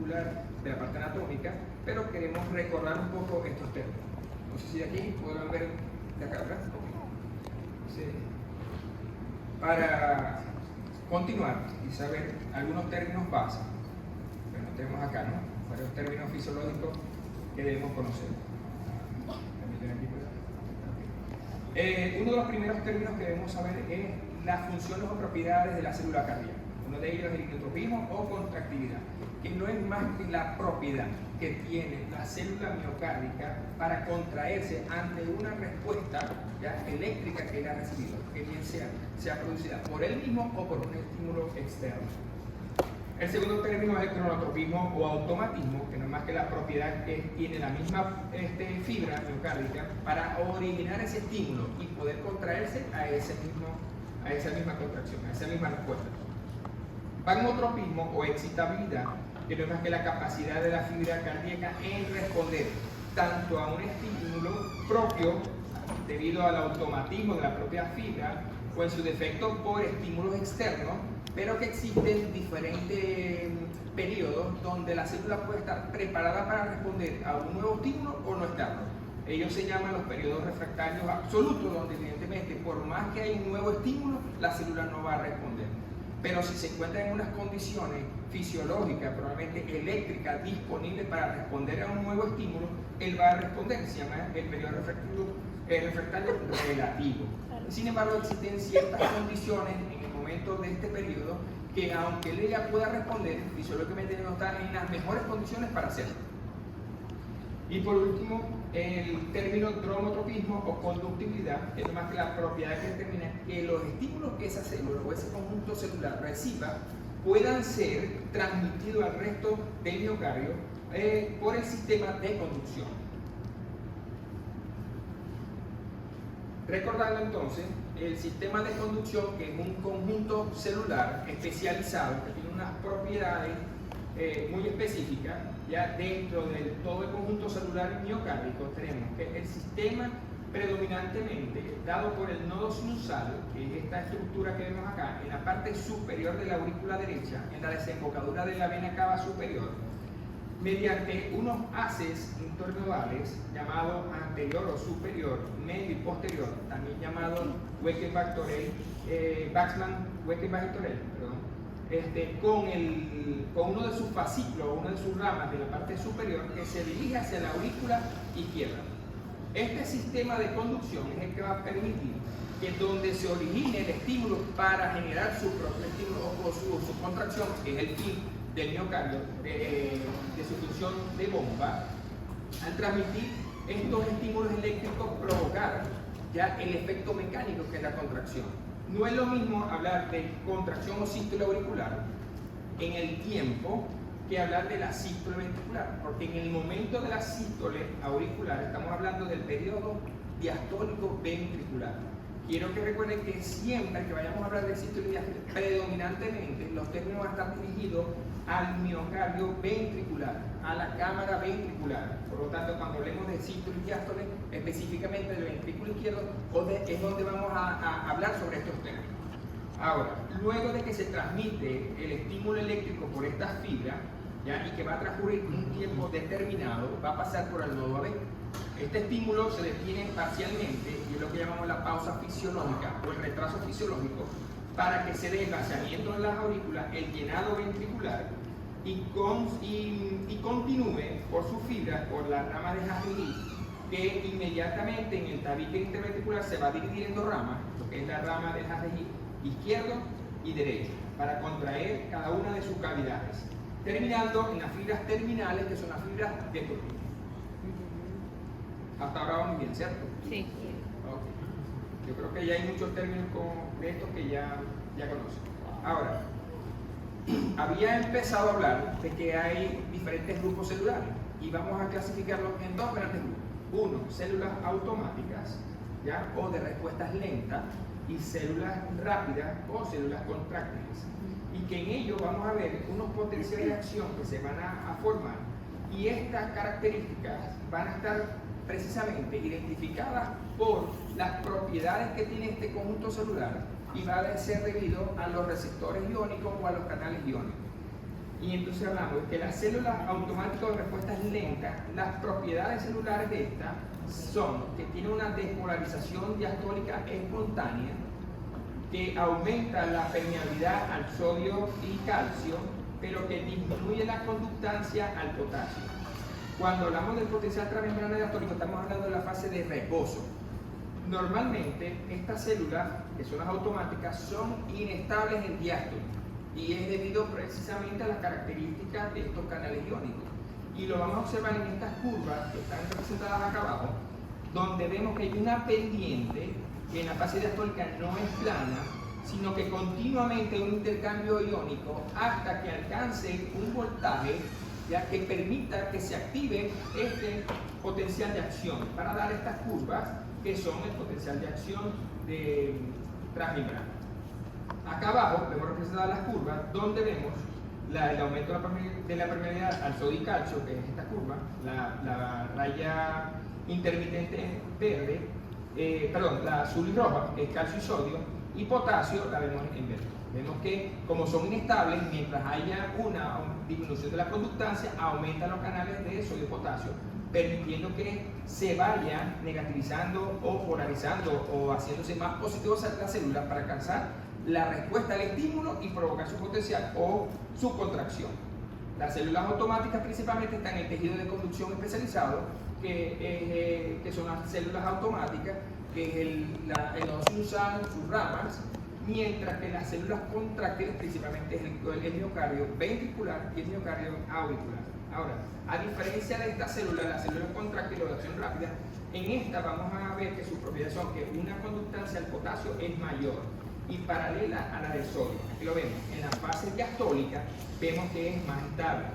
particular de la parte anatómica, pero queremos recordar un poco estos términos. No sé si de aquí podrán ver de acá atrás. Sí. Para continuar y saber algunos términos básicos, bueno, tenemos acá, ¿no? Varios términos fisiológicos que debemos conocer. Uno de los primeros términos que debemos saber es las funciones o propiedades de la célula cardíaca. Uno de ellos es el inotropismo o contractilidad, que no es más que la propiedad que tiene la célula miocárdica para contraerse ante una respuesta eléctrica que él ha recibido, que bien sea producida por él mismo o por un estímulo externo. El segundo término es el cronotropismo o automatismo, que no es más que la propiedad que tiene la misma fibra miocárdica para originar ese estímulo y poder contraerse a esa misma contracción, a esa misma respuesta. Pagmotropismo o excitabilidad, que no es más que la capacidad de la fibra cardíaca en responder tanto a un estímulo propio debido al automatismo de la propia fibra o en su defecto por estímulos externos, pero que existen diferentes periodos donde la célula puede estar preparada para responder a un nuevo estímulo o no estarlo. Ellos se llaman los periodos refractarios absolutos, donde evidentemente por más que haya un nuevo estímulo, la célula no va a responder. Pero si se encuentra en unas condiciones fisiológicas, probablemente eléctricas, disponibles para responder a un nuevo estímulo, él va a responder. Se llama el periodo refractario relativo. Sin embargo, existen ciertas condiciones en el momento de este periodo que, aunque él ya pueda responder, fisiológicamente no está en las mejores condiciones para hacerlo. Y por último, el término dromotropismo o conductibilidad, que es más que la propiedad que determina que los estímulos que esa célula o ese conjunto celular reciba puedan ser transmitidos al resto del miocardio por el sistema de conducción. Recordando entonces, el sistema de conducción, que es un conjunto celular especializado que tiene unas propiedades muy específicas, ya dentro de todo el conjunto celular miocárdico tenemos que el sistema predominantemente dado por el nodo sinusal, que es esta estructura que vemos acá, en la parte superior de la aurícula derecha, en la desembocadura de la vena cava superior, mediante unos haces internodales llamados anterior o superior, medio y posterior, también llamado Waxman-Weckenbach-Torell, con uno de sus fascículos, una de sus ramas de la parte superior que se dirige hacia la aurícula izquierda. Este sistema de conducción es el que va a permitir que donde se origine el estímulo para generar su propio estímulo o su contracción, que es el fin del miocardio, de su función de bomba, al transmitir estos estímulos eléctricos provocar ya el efecto mecánico que es la contracción. No es lo mismo hablar de contracción o sístole auricular en el tiempo que hablar de la sístole ventricular, porque en el momento de la sístole auricular estamos hablando del periodo diastólico ventricular. Quiero que recuerden que siempre que vayamos a hablar de sístole y diástole, predominantemente los términos van a estar dirigidos al miocardio ventricular, a la cámara ventricular. Por lo tanto, cuando hablemos de sístole y diástole, específicamente del ventrículo izquierdo, es donde vamos a hablar sobre estos términos. Ahora, luego de que se transmite el estímulo eléctrico por estas fibras, ¿ya? Y que va a transcurrir un tiempo determinado, va a pasar por el nodo AB. Este estímulo se detiene parcialmente, y es lo que llamamos la pausa fisiológica o el retraso fisiológico, para que se dé el vaciamiento de las aurículas, el llenado ventricular, y continúe por sus fibras, por la rama de Harry, que inmediatamente en el tabique interventricular se va a dividir en dos ramas, lo que es la rama de Harry izquierdo y derecho, para contraer cada una de sus cavidades, terminando en las fibras terminales, que son las fibras de Purkinje. Hasta ahora vamos bien, ¿cierto? Sí. Okay. Yo creo que ya hay muchos términos de estos que ya conocen. Ahora, había empezado a hablar de que hay diferentes grupos celulares y vamos a clasificarlos en dos grandes grupos. Uno, células automáticas, ¿ya? O de respuestas lentas, y células rápidas o células contráctiles. Y que en ello vamos a ver unos potenciales de acción que se van a formar, y estas características van a estar precisamente identificadas por las propiedades que tiene este conjunto celular y va a ser debido a los receptores iónicos o a los canales iónicos. Y entonces hablamos de que las células automáticas de respuestas lentas, las propiedades celulares de estas son que tienen una despolarización diastólica espontánea, que aumenta la permeabilidad al sodio y calcio, pero que disminuye la conductancia al potasio. Cuando hablamos del potencial transmembrana diastólico, estamos hablando de la fase de reposo. Normalmente, estas células, que son las automáticas, son inestables en diástole, y es debido precisamente a las características de estos canales iónicos. Y lo vamos a observar en estas curvas que están representadas acá abajo, donde vemos que hay una pendiente que en la fase diastólica no es plana, sino que continuamente hay un intercambio iónico hasta que alcance un voltaje ya que permita que se active este potencial de acción para dar estas curvas que son el potencial de acción de transmembrana. Acá abajo vemos representadas las curvas donde vemos el aumento de la permeabilidad al sodio y calcio, que es esta curva, la raya intermitente verde, la azul y roja, que es calcio y sodio, y potasio la vemos en verde. Vemos que como son inestables, mientras haya una disminución de la conductancia, aumentan los canales de sodio y potasio, permitiendo que se vayan negativizando o polarizando o haciéndose más positivos a la célula para alcanzar la respuesta al estímulo y provocar su potencial o su contracción. Las células automáticas principalmente están en el tejido de conducción especializado, que son las células automáticas, que es el nodo sinusal, sus ramas, mientras que las células contráctiles principalmente es el miocardio ventricular y el miocardio auricular. Ahora, a diferencia de estas células, las células contráctiles de acción rápida, en esta vamos a ver que sus propiedades son que una conductancia al potasio es mayor y paralela a la del sodio. Aquí lo vemos. En la fase diastólica vemos que es más estable,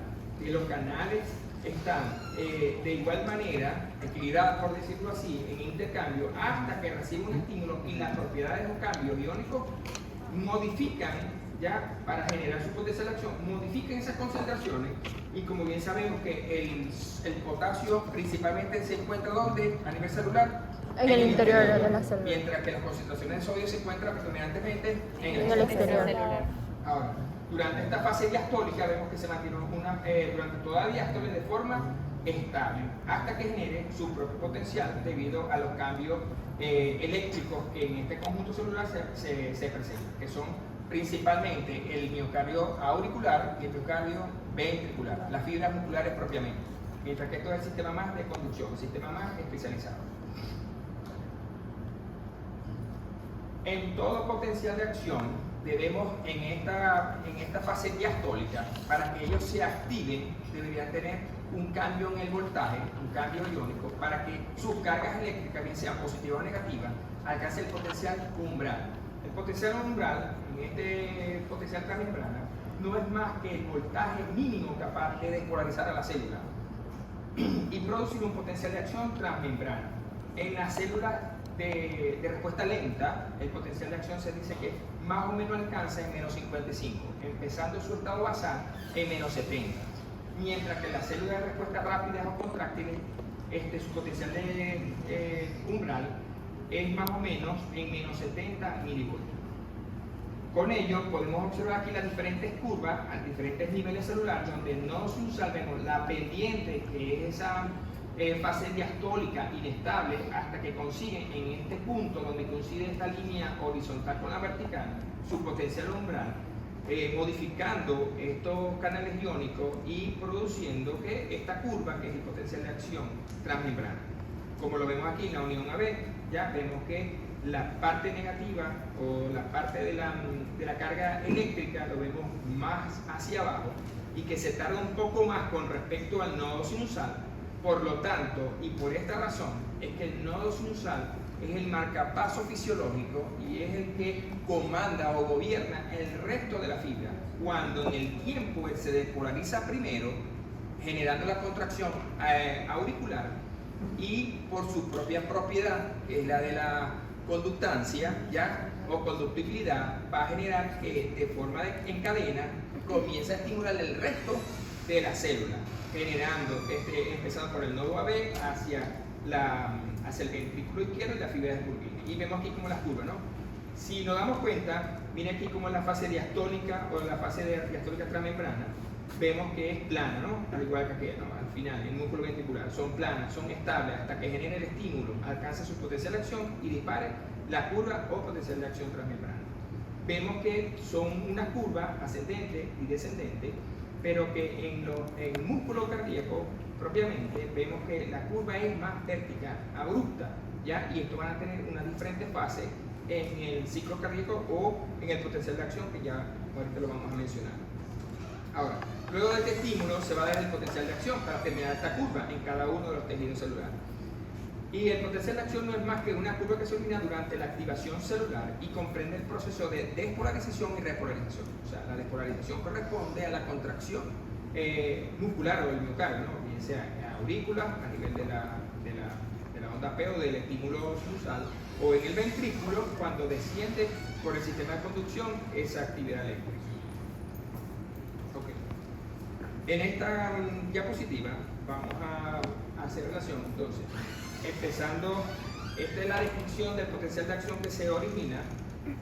que los canales están de igual manera equilibrados, por decirlo así, en intercambio hasta que reciben un estímulo y las propiedades de los cambios iónicos modifican ya para generar su potencial de acción, modifican esas concentraciones y como bien sabemos que el potasio principalmente se encuentra ¿dónde? A nivel celular. En el interior de la célula. Mientras que las concentraciones de sodio se encuentran predominantemente en el exterior. Ahora, durante esta fase diastólica vemos que se mantiene durante toda la diástole de forma estable hasta que genere su propio potencial debido a los cambios eléctricos que en este conjunto celular se presentan, que son principalmente el miocardio auricular y el miocardio ventricular, las fibras musculares propiamente, mientras que esto es el sistema más de conducción, el sistema más especializado. En todo potencial de acción debemos en esta fase diastólica, para que ellos se activen, deberían tener un cambio en el voltaje, un cambio iónico, para que sus cargas eléctricas, bien sean positivas o negativas, alcancen el potencial umbral. El potencial umbral, en este potencial transmembrana, no es más que el voltaje mínimo capaz de despolarizar a la célula y producir un potencial de acción transmembrana. En las células de respuesta lenta, el potencial de acción se dice que más o menos alcanza en menos 55, empezando su estado basal en menos 70. Mientras que las células de respuesta rápida o contráctiles, su potencial de umbral es más o menos en menos 70 milivoltios. Con ello podemos observar aquí las diferentes curvas a diferentes niveles celulares, donde en el nodo sinusal vemos la pendiente, que es esa fase diastólica inestable hasta que consigue en este punto donde coincide esta línea horizontal con la vertical su potencial umbral, modificando estos canales iónicos y produciendo que esta curva, que es el potencial de acción transmembrana. Como lo vemos aquí en la unión AB, ya vemos que la parte negativa o la parte de la carga eléctrica lo vemos más hacia abajo y que se tarda un poco más con respecto al nodo sinusal. Por lo tanto, y por esta razón, es que el nodo sinusal es el marcapaso fisiológico y es el que comanda o gobierna el resto de la fibra, cuando en el tiempo él se despolariza primero, generando la contracción auricular y por su propia propiedad, que es la de la conductancia ya o conductibilidad, va a generar que de forma en cadena comienza a estimular el resto de la célula, generando, empezando por el nodo AB hacia el ventrículo izquierdo y la fibra de Purkinje. Y vemos aquí como las curvas, ¿no? Si nos damos cuenta, miren aquí como en la fase diastólica o en la fase diastólica transmembrana, vemos que es plana, ¿no? Al igual que aquella, ¿no? Al final, el músculo ventricular. Son planas, son estables hasta que genere el estímulo, alcance su potencial de acción y dispare la curva o potencial de acción transmembrana. Vemos que son una curva ascendente y descendente, pero que en el músculo cardíaco propiamente vemos que la curva es más vertical, abrupta, ¿ya? Y esto van a tener una diferente fase en el ciclo cardíaco o en el potencial de acción, que ya ahorita lo vamos a mencionar. Ahora, luego de este estímulo se va a dar el potencial de acción para terminar esta curva en cada uno de los tejidos celulares. Y el potencial de acción no es más que una curva que se origina durante la activación celular y comprende el proceso de despolarización y repolarización. O sea, la despolarización corresponde a la contracción muscular o del miocardio, ¿no? Bien sea en la aurícula, a nivel de la onda P o del estímulo sinusal, o en el ventrículo cuando desciende por el sistema de conducción esa actividad eléctrica. Okay. En esta diapositiva vamos a hacer relación, entonces, empezando, esta es la descripción del potencial de acción que se origina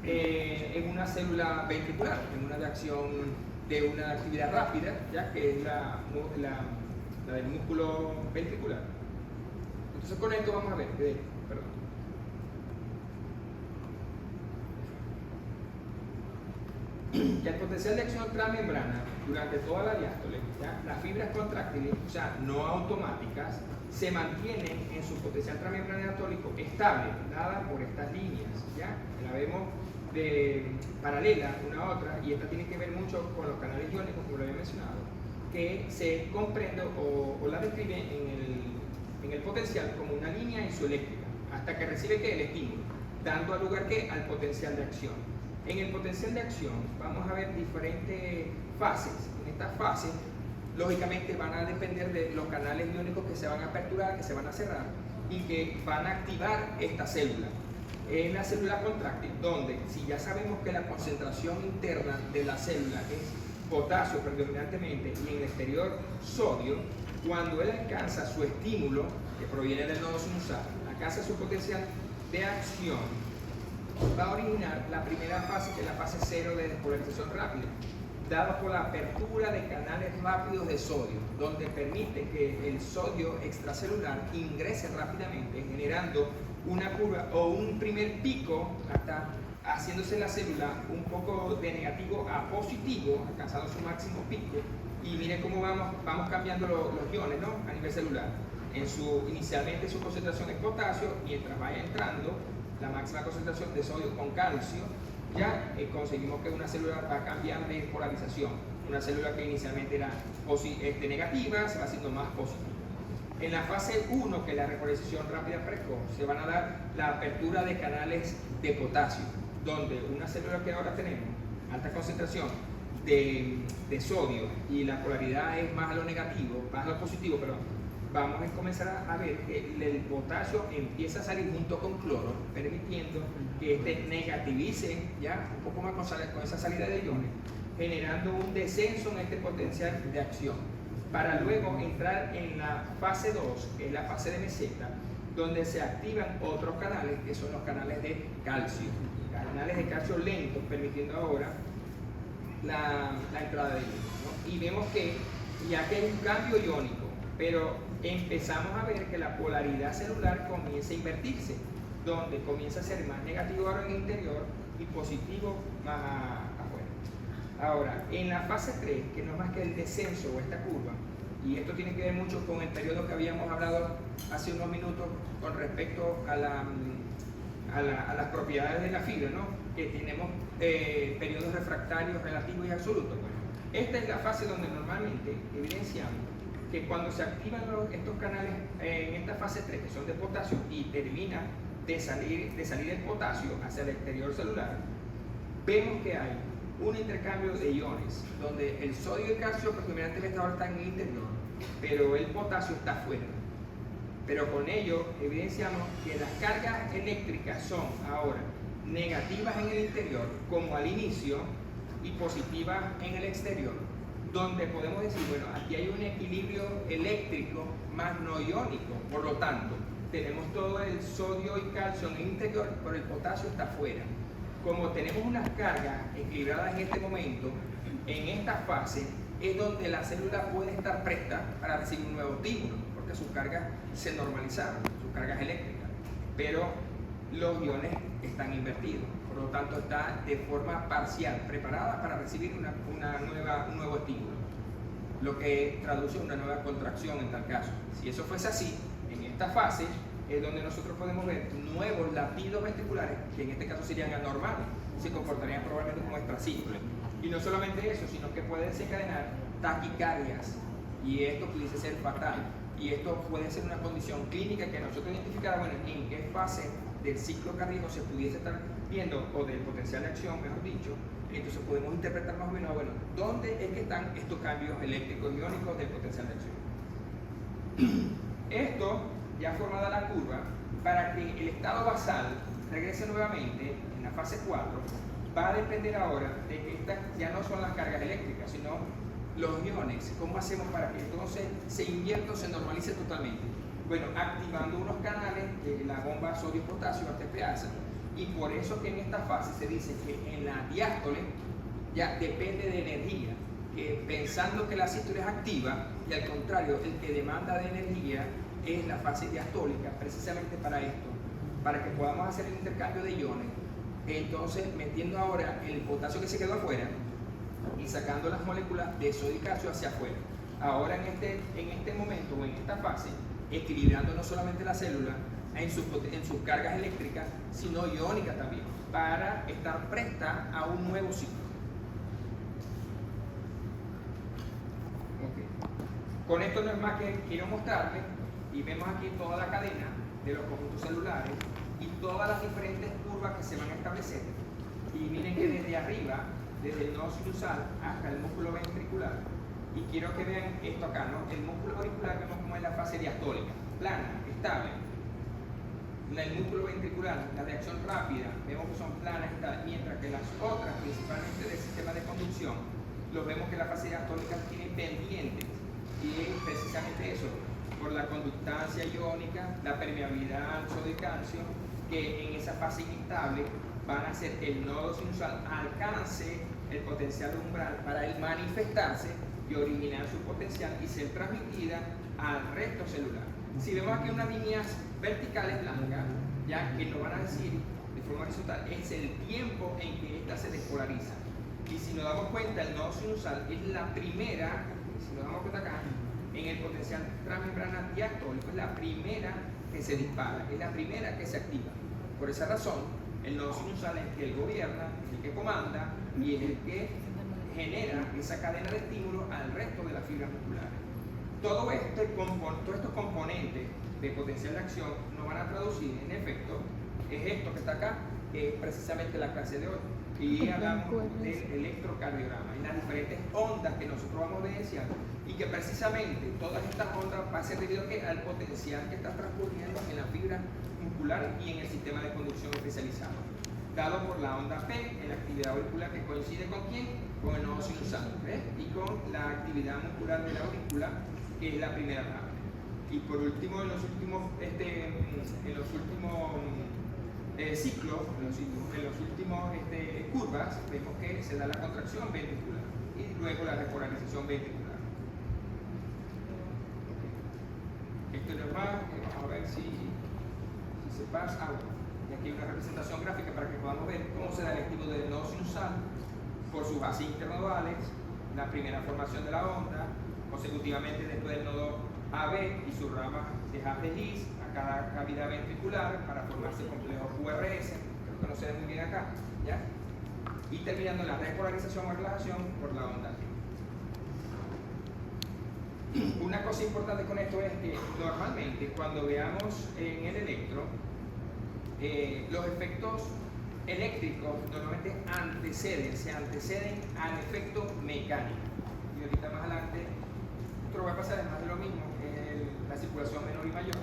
en una célula ventricular, en una reacción de una actividad rápida, ya que es la del músculo ventricular. Entonces con esto vamos a ver, perdón. Ya el potencial de acción transmembrana durante toda la diástole, ¿ya? Las fibras contráctiles, o sea, no automáticas, se mantienen en su potencial transmembrana diastólico estable, dada por estas líneas, ¿ya? La vemos de paralela una a otra, y esta tiene que ver mucho con los canales iónicos, como lo había mencionado, que se comprende o la describe en el potencial como una línea isoeléctrica, hasta que recibe el estímulo, dando lugar al potencial de acción. En el potencial de acción vamos a ver diferentes fases. En estas fases, lógicamente, van a depender de los canales iónicos que se van a aperturar, que se van a cerrar y que van a activar esta célula. En la célula contráctil, donde si ya sabemos que la concentración interna de la célula es potasio predominantemente y en el exterior sodio, cuando él alcanza su estímulo, que proviene del nodo sinusal, alcanza su potencial de acción, va a originar la primera fase, que es la fase 0 de despolarización rápida, dado por la apertura de canales rápidos de sodio, donde permite que el sodio extracelular ingrese rápidamente, generando una curva o un primer pico, hasta haciéndose la célula un poco de negativo a positivo, alcanzando su máximo pico. Y miren cómo vamos cambiando los iones, ¿no? A nivel celular. Inicialmente su concentración es potasio, mientras vaya entrando la máxima concentración de sodio con calcio, ya conseguimos que una célula va a cambiar de polarización. Una célula que inicialmente era negativa se va haciendo más positiva. En la fase 1, que es la repolarización rápida precoz, se van a dar la apertura de canales de potasio, donde una célula que ahora tenemos, alta concentración de sodio y la polaridad es más a lo negativo, más a lo positivo, perdón, vamos a comenzar a ver que el potasio empieza a salir junto con cloro, permitiendo que este negativice ya un poco más con esa salida de iones, generando un descenso en este potencial de acción, para luego entrar en la fase 2, que es la fase de meseta, donde se activan otros canales, que son los canales de calcio, canales de calcio lentos, permitiendo ahora la entrada de iones, ¿no? Y vemos que ya que hay un cambio iónico, pero empezamos a ver que la polaridad celular comienza a invertirse, donde comienza a ser más negativo ahora en el interior y positivo más afuera. Ahora, en la fase 3, que no es más que el descenso o esta curva, y esto tiene que ver mucho con el periodo que habíamos hablado hace unos minutos con respecto a las propiedades de la fibra, ¿no? Que tenemos periodos refractarios relativos y absolutos. Bueno, esta es la fase donde normalmente evidenciamos que cuando se activan estos canales en esta fase 3, que son de potasio, y termina de salir el potasio hacia el exterior celular, vemos que hay un intercambio de iones, donde el sodio y el calcio predominantemente ahora están en el interior, pero el potasio está afuera. Pero con ello evidenciamos que las cargas eléctricas son ahora negativas en el interior, como al inicio, y positivas en el exterior, donde podemos decir, bueno, aquí hay un equilibrio eléctrico más no iónico, por lo tanto, tenemos todo el sodio y calcio en el interior, pero el potasio está afuera. Como tenemos unas cargas equilibradas en este momento, en esta fase, es donde la célula puede estar presta para recibir un nuevo estímulo, porque sus cargas se normalizaron, sus cargas eléctricas, pero los iones están invertidos, por lo tanto está de forma parcial preparada para recibir un nuevo estímulo, lo que traduce una nueva contracción en tal caso. Si eso fuese así, en esta fase es donde nosotros podemos ver nuevos latidos ventriculares, que en este caso serían anormales, se comportarían probablemente como extracíclicos. Y no solamente eso, sino que puede desencadenar taquicardias, y esto pudiese ser fatal. Y esto puede ser una condición clínica que nosotros identificamos en qué fase del ciclo cardíaco se pudiese estar viendo, o del potencial de acción, mejor dicho. Entonces podemos interpretar más o menos, bueno, dónde es que están estos cambios eléctricos y iónicos del potencial de acción. Esto, ya formada la curva, para que el estado basal regrese nuevamente en la fase 4, va a depender ahora de que estas ya no son las cargas eléctricas, sino los iones. ¿Cómo hacemos para que entonces se invierta o se normalice totalmente? Bueno, activando unos canales de la bomba sodio-potasio ATPasa, y por eso que en esta fase se dice que en la diástole ya depende de energía, que pensando que la sístole es activa, y al contrario, el que demanda de energía es la fase diastólica, precisamente para esto, para que podamos hacer el intercambio de iones. Entonces, metiendo ahora el potasio que se quedó afuera y sacando las moléculas de sodio y calcio hacia afuera. Ahora en este momento o en esta fase, equilibrando no solamente la célula en sus cargas eléctricas, sino iónicas también, para estar presta a un nuevo ciclo. Okay. Con esto no es más que quiero mostrarles, y vemos aquí toda la cadena de los conjuntos celulares y todas las diferentes curvas que se van a establecer. Y miren que desde arriba, desde el nodo sinusal hasta el músculo ventricular, y quiero que vean esto acá, ¿no? El músculo auricular vemos como es la fase diastólica, plana, estable. El músculo ventricular, la reacción rápida, vemos que son planas, mientras que las otras, principalmente del sistema de conducción, los vemos que la fase diastólica tiene pendientes, y es precisamente eso, por la conductancia iónica, la permeabilidad al sodio y calcio, que en esa fase inestable van a hacer que el nodo sinusal alcance el potencial umbral para él manifestarse y originar su potencial y ser transmitida al resto celular. Si vemos aquí unas líneas verticales blancas, ya que nos van a decir de forma horizontal, es el tiempo en que ésta se despolariza. Y si nos damos cuenta, el nodo sinusal es la primera, si nos damos cuenta acá, en el potencial transmembrana diastólico, es la primera que se dispara, es la primera que se activa. Por esa razón, el nodo sinusal es el que gobierna, es el que comanda y es el que genera esa cadena de estímulos al resto de las fibras musculares. Todos estos componentes de potencial de acción nos van a traducir en efecto, es esto que está acá, que es precisamente la clase de hoy. Y hablamos del electrocardiograma y las diferentes ondas que nosotros vamos a evidenciar, y que precisamente todas estas ondas van a ser debido al potencial que está transcurriendo en la fibra muscular y en el sistema de conducción especializado, dado por la onda P en la actividad auricular, que coincide con quién, con el nodo sinusal, y con la actividad muscular de la aurícula, que es la primera rama. Y por último, en los últimos ciclos, en los últimos curvas, vemos que se da la contracción ventricular y luego la repolarización ventricular. Esto no es más, vamos a ver si se pasa. Y aquí hay una representación gráfica para que podamos ver cómo se da el activo del nodo sinusal por sus bases internodales, la primera formación de la onda, consecutivamente después del nodo AB y sus ramas de haz de His a cada cavidad ventricular para formarse el complejo QRS, creo que no se ve muy bien acá, ¿ya? Y terminando en la repolarización o relajación por la onda T. Una cosa importante con esto es que normalmente cuando veamos en el electro, los efectos eléctricos normalmente se anteceden al efecto mecánico. Y ahorita más adelante, esto lo va a pasar es más de lo mismo, la circulación menor y mayor.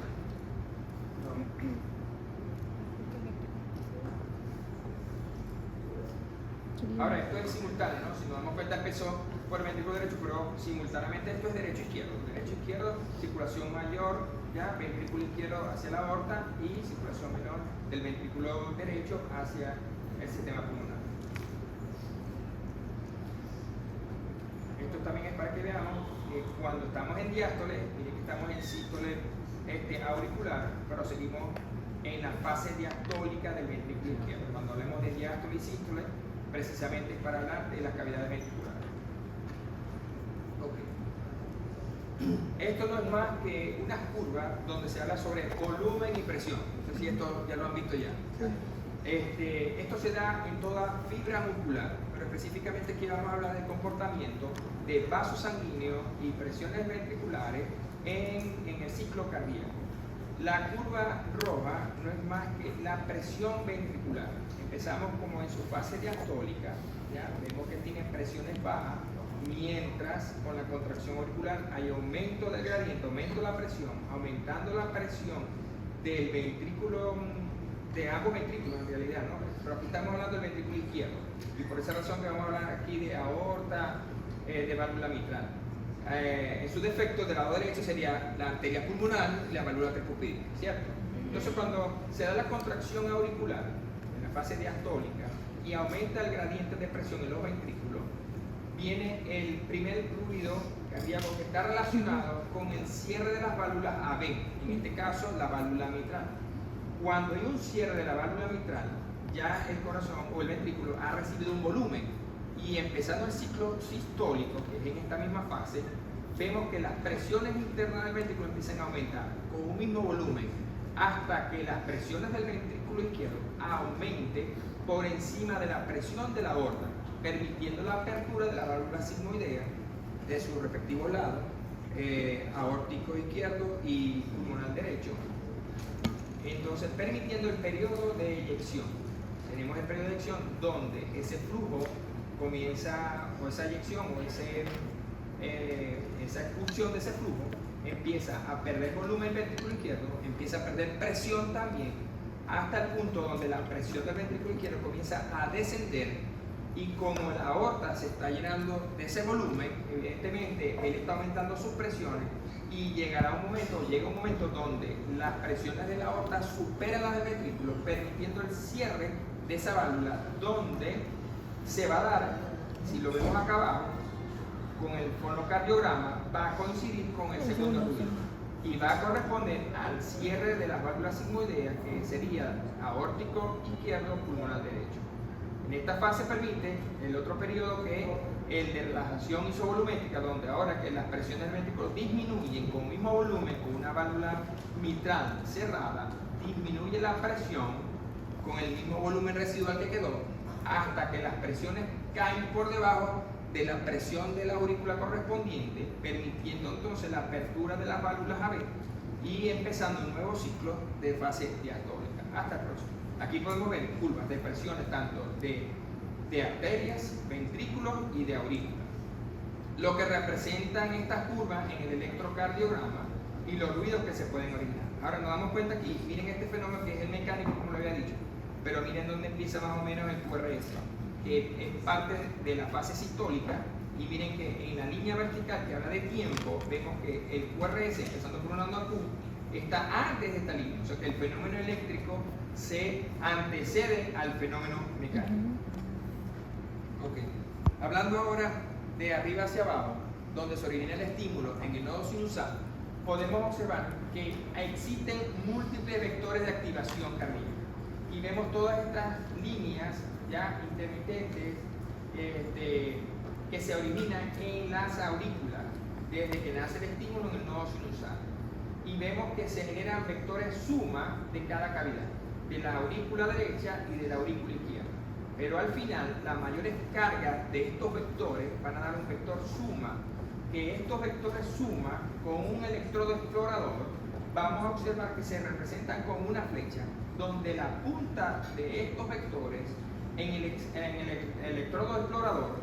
Ahora, esto es simultáneo, ¿no? Si nos damos cuenta, empezó por el ventrículo derecho, pero simultáneamente esto es derecho-izquierdo. Derecho-izquierdo, circulación mayor, ya, ventrículo izquierdo hacia la aorta y circulación menor del ventrículo derecho hacia el sistema pulmonar. esto también es para que veamos que cuando estamos en diástole, miren que estamos en sístole auricular, pero seguimos en la fase diastólica del ventrículo izquierdo. Cuando hablemos de diástole y sístole, precisamente es para hablar de las cavidades ventriculares. Esto no es más que unas curvas donde se habla sobre volumen y presión. No sé si esto ya lo han visto ya. Esto se da en toda fibra muscular, pero específicamente aquí vamos a hablar del comportamiento de vasos sanguíneos y presiones ventriculares en el ciclo cardíaco. La curva roja no es más que la presión ventricular. Empezamos como en su fase diastólica, ¿ya? Vemos que tiene presiones bajas, mientras con la contracción auricular hay aumento del gradiente, aumento de la presión, aumentando la presión del ventrículo, de ambos ventrículos en realidad, ¿no? Pero aquí estamos hablando del ventrículo izquierdo y por esa razón que vamos a hablar aquí de aorta, de válvula mitral. En su defecto del lado derecho sería la arteria pulmonar y la válvula tricupídica, ¿cierto? Entonces cuando se da la contracción auricular en la fase diastólica y aumenta el gradiente de presión en los ventrículos, viene el primer ruido cardíaco que está relacionado con el cierre de las válvulas AB, en este caso la válvula mitral. Cuando hay un cierre de la válvula mitral, ya el corazón o el ventrículo ha recibido un volumen y empezando el ciclo sistólico, que es en esta misma fase, vemos que las presiones internas del ventrículo empiezan a aumentar con un mismo volumen hasta que las presiones del ventrículo izquierdo aumenten por encima de la presión de la aorta, permitiendo la apertura de la válvula sigmoidea de sus respectivos lados, aórtico izquierdo y pulmonar derecho. Entonces, permitiendo el periodo de eyección. Tenemos el periodo de eyección donde ese flujo comienza, o esa eyección, o esa expulsión de ese flujo, empieza a perder volumen el ventrículo izquierdo, empieza a perder presión también, hasta el punto donde la presión del ventrículo izquierdo comienza a descender. Y como la aorta se está llenando de ese volumen, evidentemente él está aumentando sus presiones y llega un momento donde las presiones de la aorta superan las del ventrículo, permitiendo el cierre de esa válvula, donde se va a dar, si lo vemos acá abajo, con el fonocardiograma, va a coincidir con el segundo ruido y va a corresponder al cierre de las válvulas sigmoideas, que sería aórtico izquierdo, pulmonar derecho. En esta fase permite el otro periodo, que es el de relajación isovolumétrica, donde ahora que las presiones del ventrículo disminuyen con el mismo volumen, con una válvula mitral cerrada, disminuye la presión con el mismo volumen residual que quedó, hasta que las presiones caen por debajo de la presión de la aurícula correspondiente, permitiendo entonces la apertura de las válvulas AB y empezando un nuevo ciclo de fase diastólica. Hasta el próximo. Aquí podemos ver curvas de presiones tanto de arterias, ventrículos y de aurícula. Lo que representan estas curvas en el electrocardiograma y los ruidos que se pueden originar. Ahora nos damos cuenta aquí, miren este fenómeno que es el mecánico, como lo había dicho, pero miren dónde empieza más o menos el QRS, que es parte de la fase sistólica, y miren que en la línea vertical que habla de tiempo, vemos que el QRS, empezando por una onda Q, está antes de esta línea, o sea que el fenómeno eléctrico se antecede al fenómeno mecánico. Okay. Hablando ahora de arriba hacia abajo, donde se origina el estímulo en el nodo sinusal, podemos observar que existen múltiples vectores de activación cardíaca y vemos todas estas líneas ya intermitentes que se originan en las aurículas desde que nace el estímulo en el nodo sinusal, y vemos que se generan vectores suma de cada cavidad, de la aurícula derecha y de la aurícula izquierda. Pero al final, las mayores cargas de estos vectores van a dar un vector suma, que estos vectores suma con un electrodo explorador, vamos a observar que se representan con una flecha, donde la punta de estos vectores en el electrodo explorador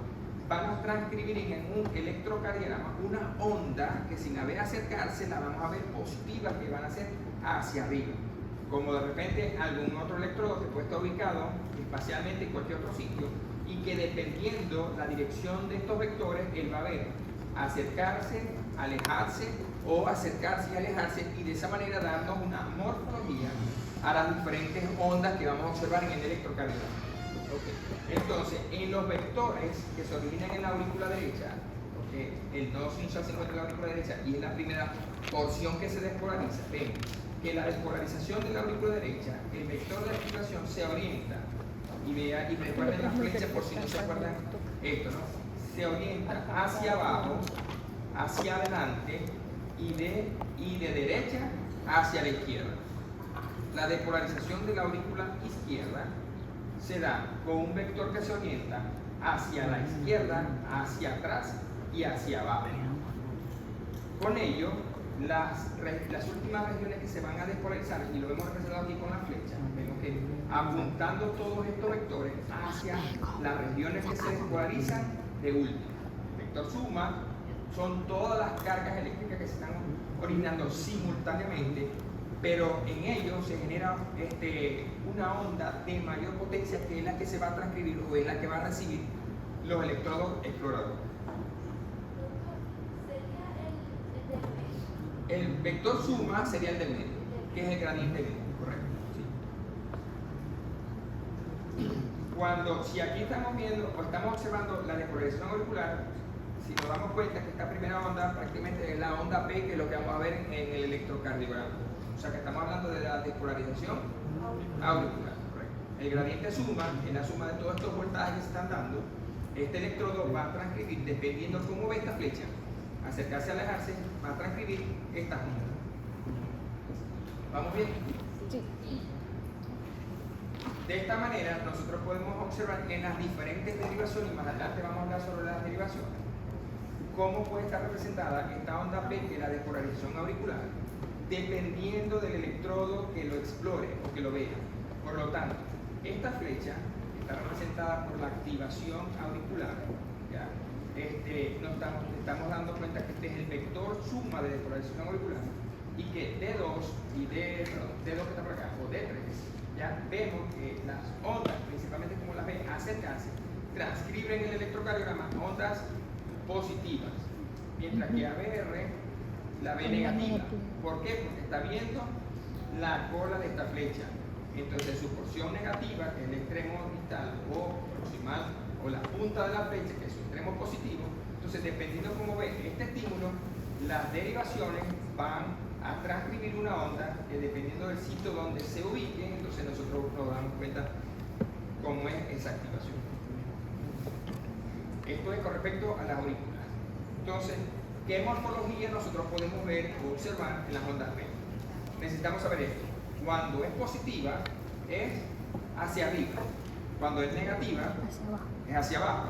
van a transcribir en un electrocardiograma una onda que, sin haber acercarse, la vamos a ver positiva, que van a ser hacia arriba. Como de repente algún otro electrodo que puede estar ubicado espacialmente en cualquier otro sitio, y que dependiendo la dirección de estos vectores, él va a ver acercarse, alejarse o acercarse y alejarse, y de esa manera darnos una morfología a las diferentes ondas que vamos a observar en el electrocardiograma. Okay. Entonces, en los vectores que se originan en la aurícula derecha, el nodo sinusoidal se encuentra en la aurícula derecha y es la primera porción que se despolariza, ven que la despolarización de la aurícula derecha, el vector de activación se orienta, y recuerden la flecha por si no se acuerdan esto, ¿no? Se orienta hacia abajo, hacia adelante y de derecha hacia la izquierda. La despolarización de la aurícula izquierda se da con un vector que se orienta hacia la izquierda, hacia atrás y hacia abajo. Con ello, las últimas regiones que se van a despolarizar, y lo hemos representado aquí con la flecha, vemos que apuntando todos estos vectores hacia las regiones que se despolarizan de último. Vector suma son todas las cargas eléctricas que se están originando simultáneamente, pero en ellos se genera una onda de mayor potencia que es la que se va a transcribir o es la que va a recibir los electrodos exploradores. El vector suma sería el del medio, que es el gradiente medio, correcto. ¿Sí? Si aquí estamos viendo o estamos observando la despolarización auricular, si nos damos cuenta que esta primera onda prácticamente es la onda P, que es lo que vamos a ver en el electrocardiograma. O sea que estamos hablando de la despolarización auricular, correcto. El gradiente suma es la suma de todos estos voltajes que se están dando. Este electrodo va a transcribir, dependiendo cómo ve esta flecha, acercarse, alejarse, va a transcribir estas ondas. ¿Vamos bien? Sí. De esta manera nosotros podemos observar en las diferentes derivaciones, y más adelante vamos a hablar sobre las derivaciones, cómo puede estar representada esta onda P, que es la despolarización auricular, dependiendo del electrodo que lo explore o que lo vea. Por lo tanto, esta flecha está representada por la activación auricular. ¿Ya? Nos estamos dando cuenta que este es el vector suma de despolarización auricular y que D2 y D2 que está por acá, o D3, ya vemos que las ondas, principalmente como las ve, acercarse, transcriben en el electrocardiograma ondas positivas, mientras que ABR la ve negativa. ¿Por qué? Porque está viendo la cola de esta flecha. Entonces su porción negativa, que es el extremo orbital o proximal, o la punta de la flecha, que es su extremo positivo, entonces dependiendo cómo ve este estímulo, las derivaciones van a transcribir una onda que dependiendo del sitio donde se ubique, entonces nosotros nos damos cuenta cómo es esa activación. Esto es con respecto a las aurículas. Entonces, ¿qué morfología nosotros podemos ver o observar en las ondas P? Necesitamos saber esto. Cuando es positiva, es hacia arriba. Cuando es negativa, es hacia abajo.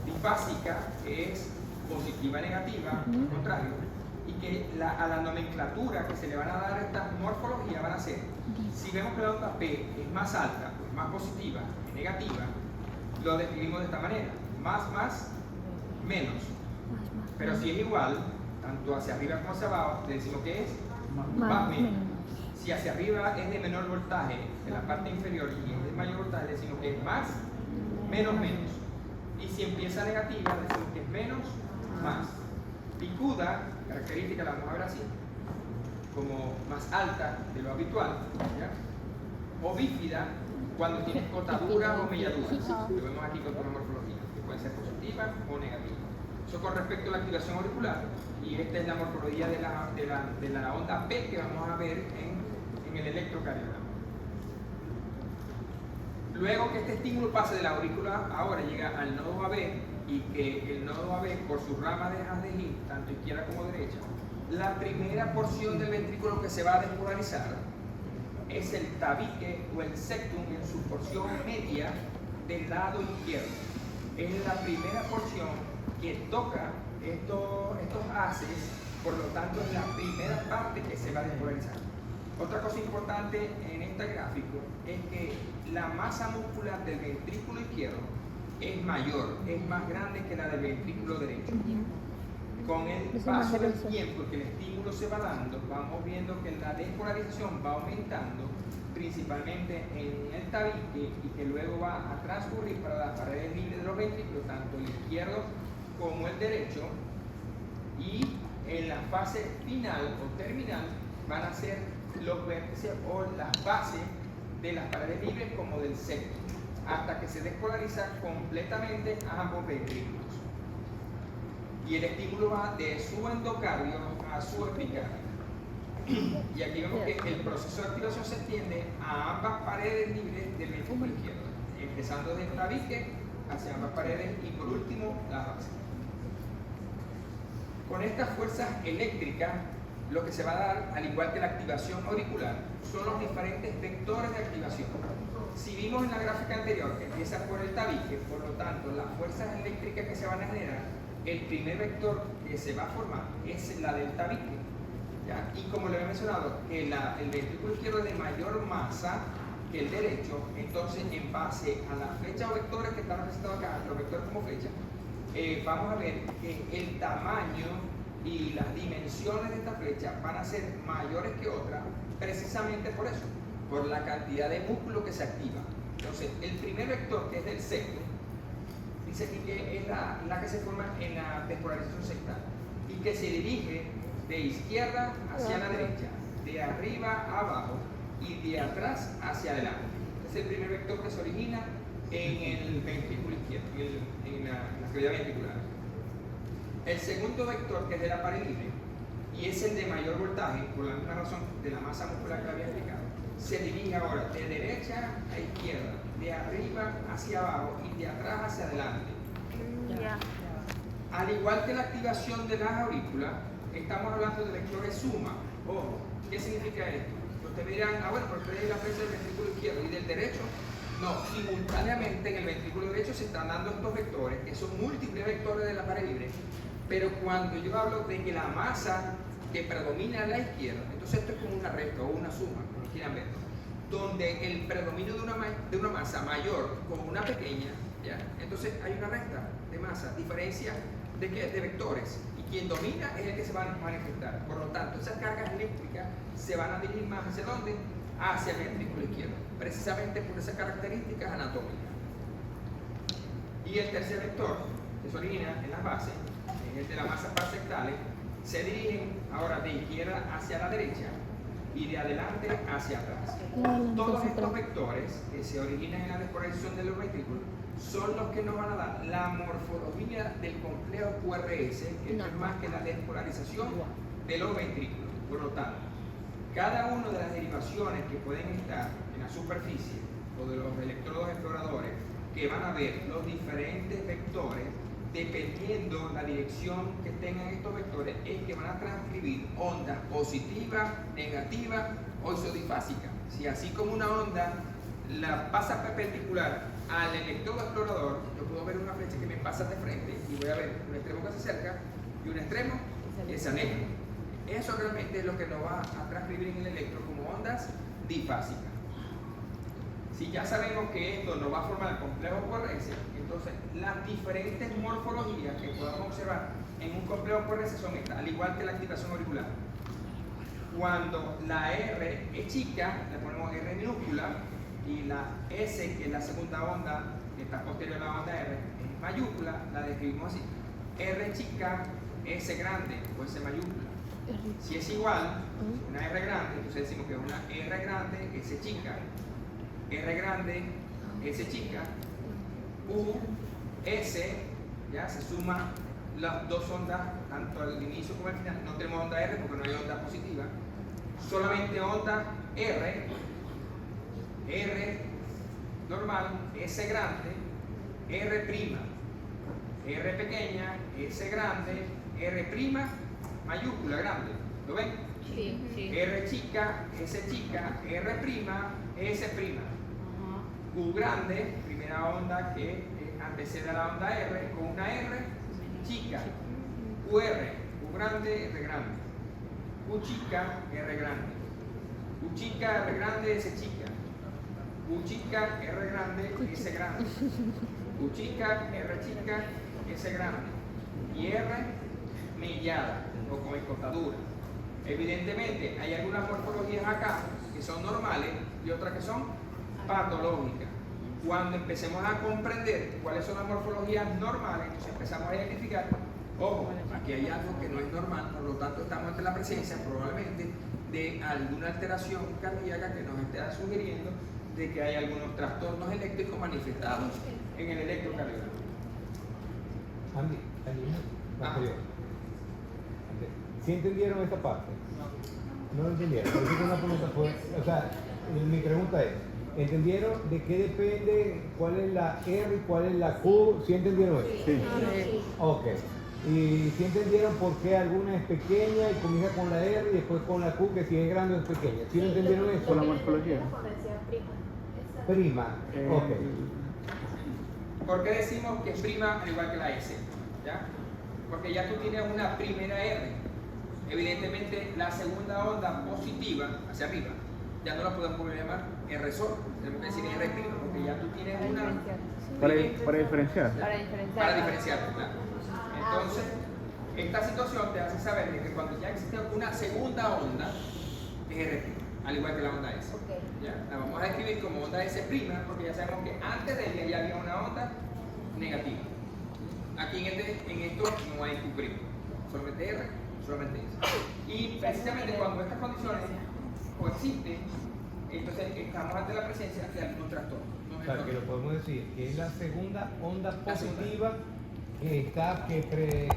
Bifásica es positiva, negativa, al contrario. Y que a la nomenclatura que se le van a dar a estas morfologías van a ser, si vemos que la onda P es más alta, pues más positiva, es negativa, lo describimos de esta manera: más, menos. Pero si es igual, tanto hacia arriba como hacia abajo, le decimos que es más, menos. Si hacia arriba es de menor voltaje en la parte inferior y es de mayor voltaje, le decimos que es más, menos. Y si empieza negativa, le decimos que es menos, más. Picuda, característica, la vamos a ver así, como más alta de lo habitual, ¿ya? O bífida, cuando tienes cotaduras o melladuras, lo vemos aquí con una morfología, que pueden ser positivas o negativas. Eso con respecto a la activación auricular, y esta es la morfología de la onda P que vamos a ver en el electrocardiograma. Luego que este estímulo pase de la aurícula, ahora llega al nodo AB, y que el nodo AB, por sus ramas de haz de Hill, tanto izquierda como derecha, la primera porción del ventrículo que se va a despolarizar es el tabique o el septum en su porción media del lado izquierdo. Es la primera porción que toca estos haces, por lo tanto es la primera parte que se va a despolarizar. Otra cosa importante en este gráfico es que la masa muscular del ventrículo izquierdo es mayor, es más grande que la del ventrículo derecho. Con el paso del tiempo que el estímulo se va dando, vamos viendo que la despolarización va aumentando, principalmente en el tabique, y que luego va a transcurrir para las paredes libres de los ventrículos, tanto el izquierdo como el derecho, y en la fase final o terminal van a ser los vértices o las bases de las paredes libres como del septum, hasta que se despolariza completamente a ambos ventrículos. y el estímulo va de su endocardio a su epicardio. Y aquí vemos que el proceso de activación se extiende a ambas paredes libres del ventrículo izquierdo, empezando desde el tabique hacia ambas paredes y por último la base. Con estas fuerzas eléctricas, lo que se va a dar, al igual que la activación auricular, son los diferentes vectores de activación. Si vimos en la gráfica anterior que empieza por el tabique, por lo tanto, las fuerzas eléctricas que se van a generar, el primer vector que se va a formar es la del tabique. ¿Ya? Y como le había mencionado, que el ventrículo izquierdo es de mayor masa que el derecho, entonces en base a las flechas o vectores que están representados acá, los vectores como flecha, vamos a ver que el tamaño y las dimensiones de esta flecha van a ser mayores que otras, precisamente por eso, por la cantidad de músculo que se activa. Entonces, el primer vector, que es del septo, dice aquí que es la que se forma en la despolarización sectal y que se dirige de izquierda hacia la derecha, de arriba a abajo y de atrás hacia adelante. Este es el primer vector que se origina en el ventrículo izquierdo, en la cavidad ventricular. El segundo vector, que es de la pared libre, y es el de mayor voltaje, por la misma razón de la masa muscular que había explicado, se dirige ahora de derecha a izquierda, de arriba hacia abajo y de atrás hacia adelante. Al igual que la activación de las aurículas, estamos hablando de vectores suma. Ojo, ¿qué significa esto? Ustedes me dirán, bueno, ¿por qué la flecha del ventrículo izquierdo y del derecho? No, simultáneamente en el ventrículo derecho se están dando estos vectores, que son múltiples vectores de la pared libre, pero cuando yo hablo de que la masa que predomina a la izquierda, entonces esto es como una resta o una suma, como quieran ver, donde el predominio de una masa mayor con una pequeña, ¿ya? Entonces hay una resta de masa, diferencia de vectores, y quien domina es el que se va a manifestar. Por lo tanto, esas cargas eléctricas se van a dirigir más hacia dónde? Hacia el ventrículo izquierdo, precisamente por esas características anatómicas. Y el tercer vector, que se origina en las bases, en el de las masas parsectales, se dirigen ahora de izquierda hacia la derecha y de adelante hacia atrás. Todos estos vectores que se originan en la despolarización de los ventrículos son los que nos van a dar la morfología del complejo QRS, que no es más que la despolarización de los ventrículos. Por lo tanto, cada una de las derivaciones que pueden estar en la superficie o de los electrodos exploradores, que van a ver los diferentes vectores, dependiendo la dirección que tengan estos vectores, es que van a transcribir ondas positivas, negativas o isodifásicas. Si así como una onda la pasa perpendicular al electrodo explorador, yo puedo ver una flecha que me pasa de frente y voy a ver un extremo que se acerca y un extremo que se aleja. Eso realmente es lo que nos va a transcribir en el electro como ondas difásicas. Si ya sabemos que esto nos va a formar el complejo QRS, entonces las diferentes morfologías que podamos observar en un complejo QRS son estas, al igual que la activación auricular. Cuando la R es chica, le ponemos R minúscula, y la S, que es la segunda onda, que está posterior a la onda R, es mayúscula, la describimos así. R chica, S grande o S mayúscula. Si es igual, una R grande, entonces decimos que es una R grande, S chica. R grande, S chica, U, S, ya se suman las dos ondas, tanto al inicio como al final. No tenemos onda R porque no hay onda positiva, solamente onda R, R normal, S grande, R prima, R pequeña, S grande, R prima, mayúscula grande. ¿Lo ven? Sí, sí. R chica, S chica, R prima, S prima. U grande, primera onda que antecede a la onda R, con una R chica. QR, U grande, R grande. U chica, R grande. U chica, R grande, S chica. U chica, R grande, S grande. U chica, R chica, S grande. Y R mellada o con escotadura. Evidentemente hay algunas morfologías acá que son normales y otras que son patológicas. Cuando empecemos a comprender cuáles son las morfologías normales, entonces empezamos a identificar, ojo, aquí hay algo que no es normal, por lo tanto estamos ante la presencia probablemente de alguna alteración cardíaca que nos esté sugiriendo de que hay algunos trastornos eléctricos manifestados en el electrocardiograma. anterior. ¿Sí entendieron esta parte? No lo entendieron. Por eso que una pregunta fue, o sea, mi pregunta es, ¿entendieron de qué depende, cuál es la R y cuál es la Q? ¿Sí entendieron eso? Sí. Ok. ¿Y si entendieron por qué alguna es pequeña y comienza con la R y después con la Q, que si es grande o es pequeña? ¿Sí entendieron eso? Por la morfología. Prima. Ok. ¿Por qué decimos que es prima al igual que la S? ¿Ya? Porque ya tú tienes una primera R. Evidentemente, la segunda onda positiva hacia arriba, ya no la podemos volver a llamar R solo, tenemos que decir R prima, porque ya tú tienes una. Para diferenciar. Para diferenciar, claro. Entonces, esta situación te hace saber de que cuando ya existe una segunda onda, es R prima, al igual que la onda S. ¿Ya? La vamos a escribir como onda S prima, porque ya sabemos que antes de ella ya había una onda negativa. Aquí en esto no hay Q prima, solamente R, solamente S. Y precisamente cuando estas condiciones coexisten, entonces estamos ante la presencia de algún trastorno. O sea, que lo podemos decir, que es la segunda onda positiva que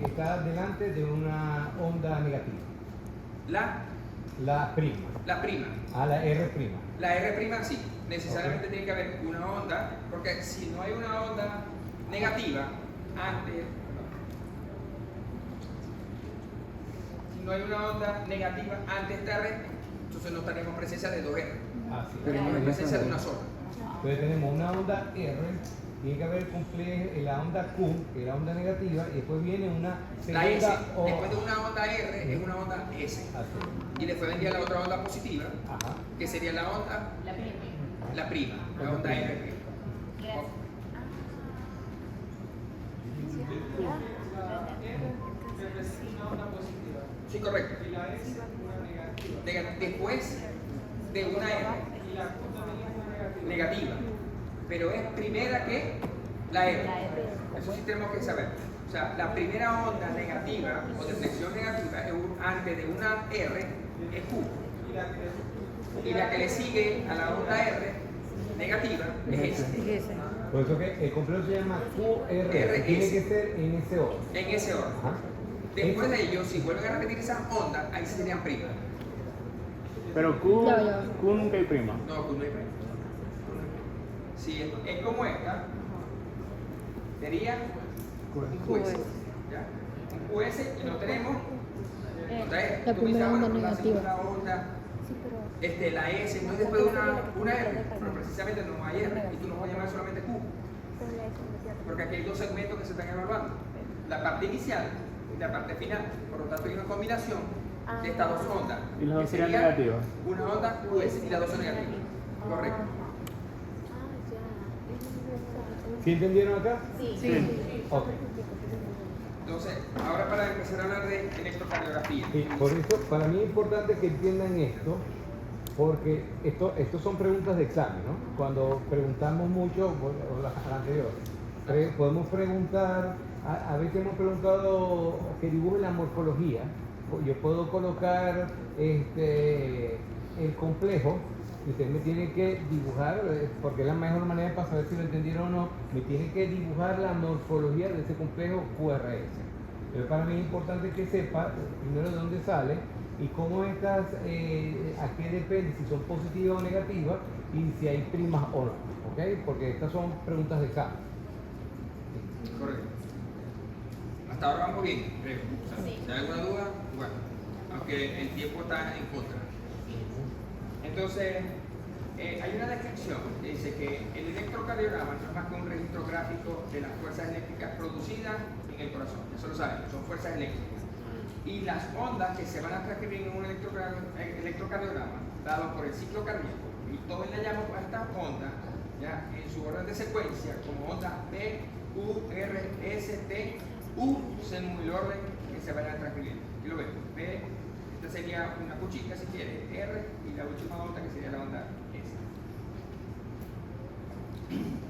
está delante de una onda negativa. La prima. La prima. Ah, la R prima. La R prima sí, necesariamente tiene que haber una onda, porque si no hay una onda negativa antes, si no hay una onda negativa antes de esta R, entonces no estaríamos en presencia de dos R, Así. estaríamos en presencia de una sola. Entonces tenemos una onda R, tiene que haber la onda Q, que es la onda negativa, y después viene una La S, segunda onda. después de una onda R, es una onda S. Así. Y después vendría la otra onda positiva, Ajá. que sería la onda, la prima, la onda R prima. Sí, correcto. Después de una R negativa, pero es primera que la R. Eso sí tenemos que saber. O sea, la primera onda negativa o de flexión negativa antes de una R es Q. Y la que le sigue a la onda R negativa es S. Por eso que el complejo se llama QRS, RS. tiene que ser en ese orden. En ese orden. Ajá. Después de ello, si vuelven a repetir esas ondas, ahí sí serían primas. Pero Q, Ya. Q nunca hay prima. No, Q no hay prima. Si es como esta, sería un QS. ¿Ya? Un QS y no tenemos otra R. La Tú primera dices, onda bueno, la segunda negativa. onda, la S no es después de una R, pero precisamente no hay R y tú no puedes llamar solamente Q. Porque aquí hay dos segmentos que se están evaluando. La parte inicial y la parte final. Por lo tanto, hay una combinación de estas dos ondas. Y las dos que serían sería negativas. Una onda QS y las dos son negativas. Correcto. ¿Sí entendieron acá? Sí. Ok. Entonces, ahora para empezar a hablar de electrocardiografía. Y por eso, para mí es importante que entiendan esto, porque esto son preguntas de examen, ¿no? Cuando preguntamos mucho, o la anterior, podemos preguntar, a veces hemos preguntado que dibuje la morfología. Yo puedo colocar el complejo, y ustedes me tienen que dibujar, porque es la mejor manera para saber si lo entendieron o no, me tienen que dibujar la morfología de ese complejo QRS. Pero para mí es importante que sepa primero de dónde sale y cómo estas, a qué depende, si son positivas o negativas y si hay primas o no, ¿ok? Porque estas son preguntas de examen. Correcto. Hasta ahora vamos bien, creo. O sea, si hay alguna duda, bueno, aunque el tiempo está en contra. Entonces, hay una descripción que dice que el electrocardiograma no es más que un registro gráfico de las fuerzas eléctricas producidas en el corazón. Eso lo saben, son fuerzas eléctricas. Y las ondas que se van a transcribir en un electrocardiograma, dado por el ciclo cardíaco, y todos le llamamos a estas ondas, ya en su orden de secuencia, como ondas P, Q, R, S, T, U, según el orden que se vayan a transcribir. Y lo vemos, P, esta sería una cuchita si quiere, R, y la última onda que sería la onda S.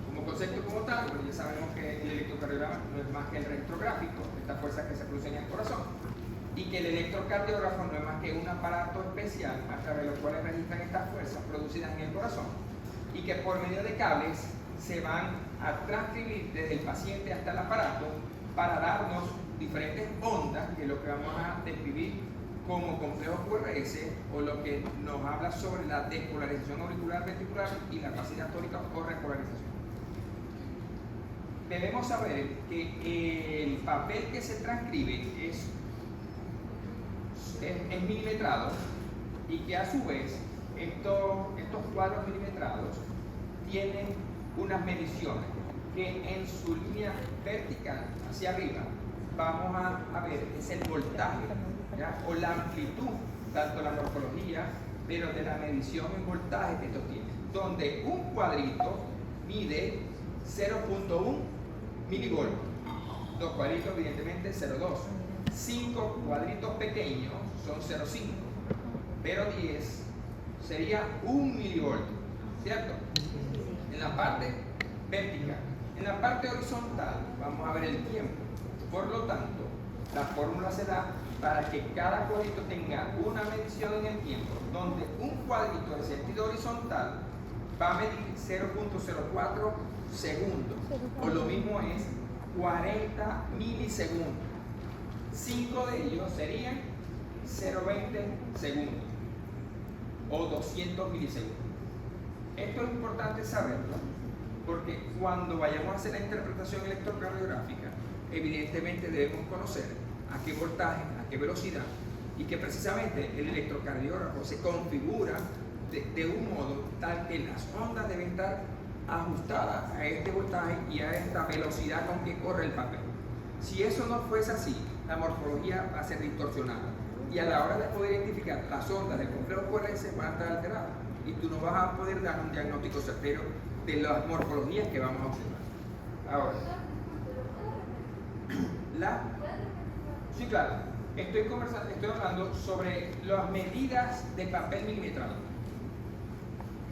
Como concepto como tal, bueno, ya sabemos que el electrocardiograma no es más que el registro gráfico de estas fuerzas que se producen en el corazón, y que el electrocardiógrafo no es más que un aparato especial a través de los cuales registran estas fuerzas producidas en el corazón, y que por medio de cables se van a transcribir desde el paciente hasta el aparato para darnos diferentes ondas, que es lo que vamos a describir como complejo QRS, o lo que nos habla sobre la despolarización auricular reticular y la fascia tórica o repolarización. Debemos saber que el papel que se transcribe es milimetrado, y que a su vez estos cuadros milimetrados tienen unas mediciones que en su línea vertical hacia arriba vamos a ver es el voltaje, ¿ya? O la amplitud, tanto la morfología, pero de la medición en voltaje que esto tiene, donde un cuadrito mide 0.1 milivoltios, dos cuadritos evidentemente 0.2, 5 cuadritos pequeños son 0.5, pero 10 sería 1 milivoltio, ¿cierto? En la parte vertical. En la parte horizontal vamos a ver el tiempo. Por lo tanto, la fórmula se da para que cada cuadrito tenga una medición en el tiempo, donde un cuadrito de sentido horizontal va a medir 0.04 segundos, o lo mismo es 40 milisegundos. 5 de ellos serían 0.20 segundos o 200 milisegundos. Esto es importante saberlo porque cuando vayamos a hacer la interpretación electrocardiográfica, evidentemente debemos conocer a qué voltaje, a qué velocidad, y que precisamente el electrocardiógrafo se configura de un modo tal que las ondas deben estar ajustadas a este voltaje y a esta velocidad con que corre el papel. Si eso no fuese así, la morfología va a ser distorsionada, y a la hora de poder identificar las ondas del complejo QRS van a estar alteradas, y tú no vas a poder dar un diagnóstico certero de las morfologías que vamos a observar. Ahora, sí, claro, estoy hablando sobre las medidas de papel milimetrado,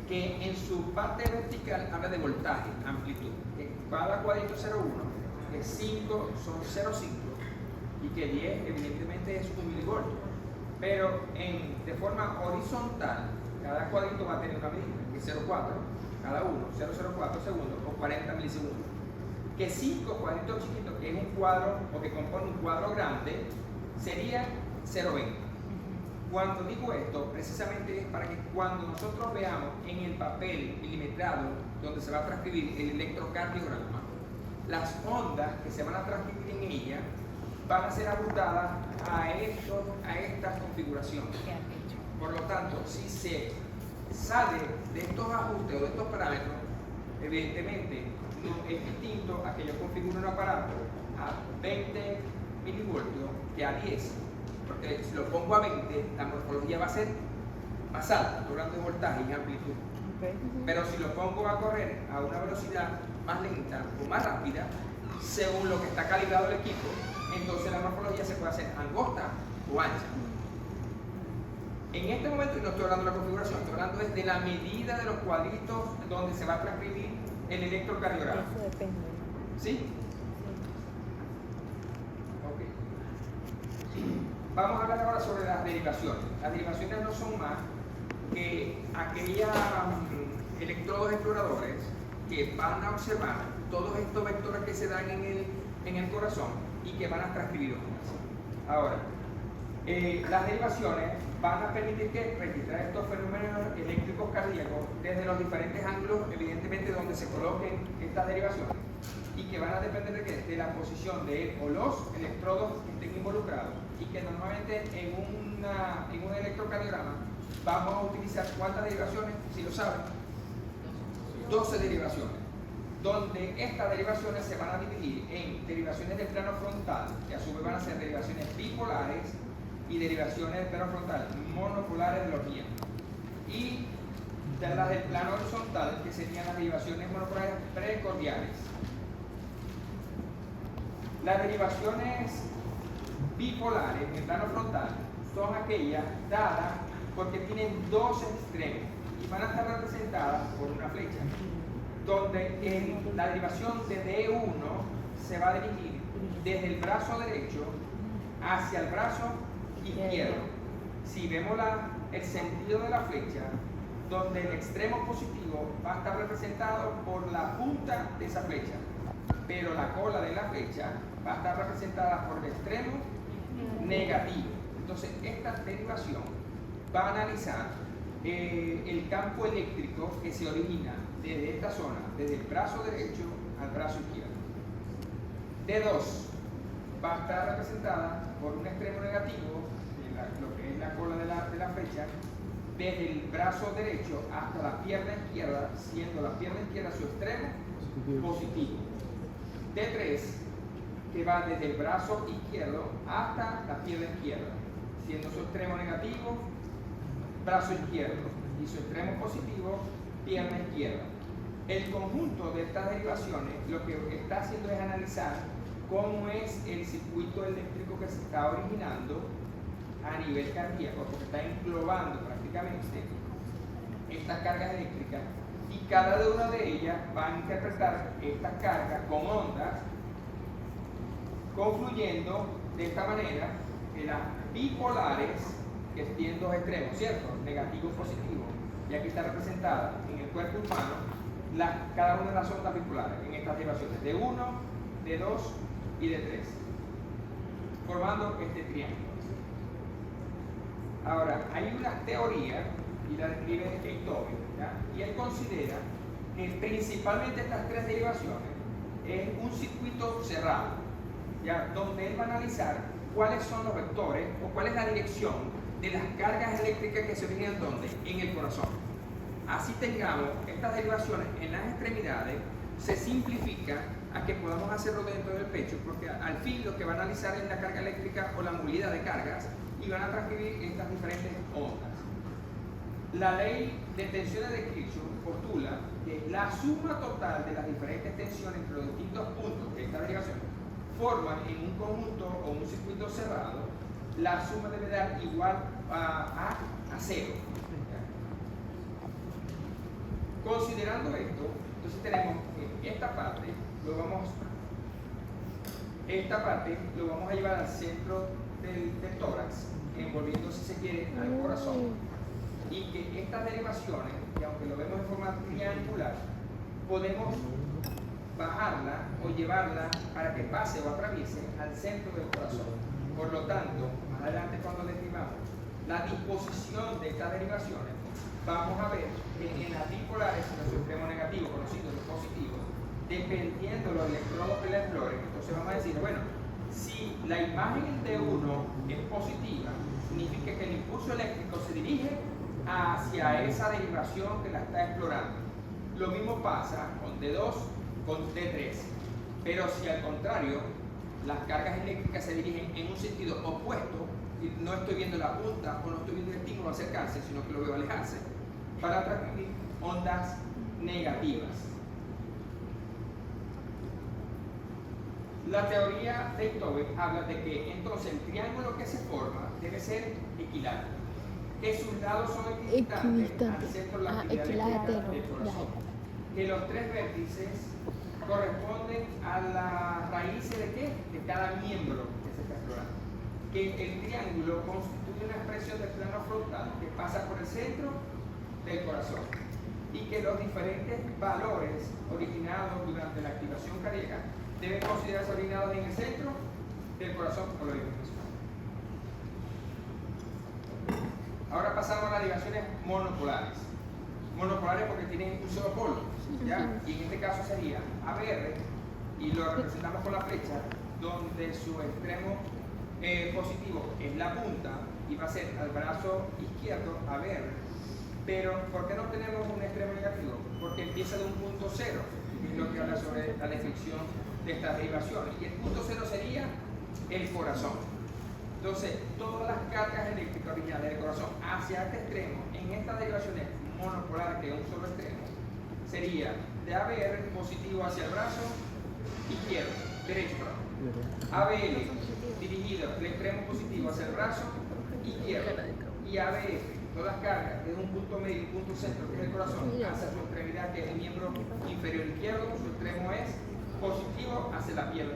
que en su parte vertical habla de voltaje, amplitud, que cada cuadrito 0,1, que 5 son 0,5 y que 10 evidentemente es 1 milivoltio, pero de forma horizontal cada cuadrito va a tener una medida, que es 0,4 cada uno, 0,04 segundos o 40 milisegundos. Que 5 cuadritos chiquitos, que es un cuadro o que compone un cuadro grande, sería 0,20. Cuando digo esto, precisamente es para que cuando nosotros veamos en el papel milimetrado donde se va a transcribir el electrocardiograma, las ondas que se van a transcribir en ella van a ser ajustadas a estas configuraciones. Por lo tanto, si se sale de estos ajustes o de estos parámetros, evidentemente no es distinto a que yo configure un aparato a 20 milivoltios que a 10, porque si lo pongo a 20, la morfología va a ser más alta, hablando de voltaje y amplitud. Pero si lo pongo a correr a una velocidad más lenta o más rápida, según lo que está calibrado el equipo, entonces la morfología se puede hacer angosta o ancha. En este momento no estoy hablando de la configuración, estoy hablando de la medida de los cuadritos donde se va a transcribir el electrocardiograma. Eso depende. ¿Sí? Ok. Vamos a hablar ahora sobre las derivaciones. Las derivaciones no son más que aquellos electrodos exploradores que van a observar todos estos vectores que se dan en el corazón y que van a transcribir ondas. Ahora, las derivaciones van a permitir que registrar estos fenómenos eléctricos cardíacos desde los diferentes ángulos, evidentemente, donde se coloquen estas derivaciones, y que van a depender de qué, de la posición de él o los electrodos que estén involucrados, y que normalmente en un electrocardiograma vamos a utilizar ¿cuántas derivaciones? Si lo saben, 12 derivaciones, donde estas derivaciones se van a dividir en derivaciones del plano frontal, que a su vez van a ser derivaciones bipolares, y derivaciones del plano frontal monopolares de los miembros, y de las del plano horizontal, que serían las derivaciones monopolares precordiales. Las derivaciones bipolares en el plano frontal son aquellas dadas porque tienen dos extremos y van a estar representadas por una flecha, donde la derivación de D1 se va a dirigir desde el brazo derecho hacia el brazo izquierdo. Si vemos el sentido de la flecha, donde el extremo positivo va a estar representado por la punta de esa flecha, pero la cola de la flecha va a estar representada por el extremo negativo. Entonces, esta derivación va a analizar el campo eléctrico que se origina desde esta zona, desde el brazo derecho al brazo izquierdo. D2 va a estar representada por un extremo negativo, lo que es la cola de la flecha, desde el brazo derecho hasta la pierna izquierda, siendo la pierna izquierda su extremo positivo. D3, que va desde el brazo izquierdo hasta la pierna izquierda, siendo su extremo negativo, brazo izquierdo, y su extremo positivo, pierna izquierda. El conjunto de estas derivaciones lo que está haciendo es analizar cómo es el circuito eléctrico que se está originando a nivel cardíaco, porque está englobando prácticamente estas cargas eléctricas, y cada una de ellas va a interpretar estas cargas con ondas, confluyendo de esta manera que las bipolares, que tienen dos extremos, ¿cierto? Negativo y positivo, y aquí está representada en el cuerpo humano cada una de las ondas bipolares en estas derivaciones de 1, de 2 y de 3, formando este triángulo. Ahora, hay una teoría, y la describe Einthoven, y él considera que principalmente estas tres derivaciones es un circuito cerrado, ¿ya? Donde él va a analizar cuáles son los vectores o cuál es la dirección de las cargas eléctricas que se originan ¿dónde? En el corazón. Así tengamos estas derivaciones en las extremidades, se simplifica a que podamos hacerlo dentro del pecho, porque al fin lo que va a analizar es la carga eléctrica o la movilidad de cargas, y van a transcribir estas diferentes ondas. La ley de tensiones de Kirchhoff postula que la suma total de las diferentes tensiones entre los distintos puntos de esta derivación forman en un conjunto o un circuito cerrado, la suma debe dar igual a cero. Considerando esto, entonces tenemos que esta parte lo vamos a llevar al centro del tórax, envolviendo, si se quiere, al corazón, y que estas derivaciones, que aunque lo vemos en forma triangular, podemos bajarla o llevarla para que pase o atraviese al centro del corazón. Por lo tanto, más adelante cuando describamos la disposición de estas derivaciones, vamos a ver que en las bipolares, en su extremo negativo, conocido los positivos, dependiendo de los electrodos que la exploren, entonces vamos a decir, bueno, si la imagen de uno es positiva, significa que el impulso eléctrico se dirige hacia esa derivación que la está explorando. Lo mismo pasa con D2, con D3. Pero si al contrario, las cargas eléctricas se dirigen en un sentido opuesto, y no estoy viendo la punta o no estoy viendo el estímulo acercarse, sino que lo veo alejarse, para transmitir ondas negativas. La teoría de Einthoven habla de que entonces el triángulo que se forma debe ser equilátero, que sus lados son equidistantes al centro de la actividad del corazón, que los tres vértices corresponden a las raíces de ¿qué? De cada miembro que se está explorando, que el triángulo constituye una expresión del plano frontal que pasa por el centro del corazón, y que los diferentes valores originados durante la activación cardíaca deben considerarse originados en el centro del corazón, por lo mismo. Ahora pasamos a las derivaciones monopolares. Monopolares porque tienen un solo polo, ¿ya? Y en este caso sería ABR, y lo representamos con la flecha, donde su extremo positivo es la punta y va a ser al brazo izquierdo ABR. Pero ¿por qué no tenemos un extremo negativo? Porque empieza de un punto cero, que es lo que habla sobre la descripción de estas derivaciones, y el punto cero sería el corazón. Entonces, todas las cargas eléctricas originales del corazón hacia este extremo, en estas derivaciones monopolares, que es un solo extremo, sería de ABR positivo hacia el brazo izquierdo, derecho, ABL dirigido el extremo positivo hacia el brazo izquierdo, y ABF, todas las cargas desde un punto medio y un punto centro, que es el corazón, hacia su extremidad, que es el miembro inferior izquierdo, su extremo es positivo hacia la pierna.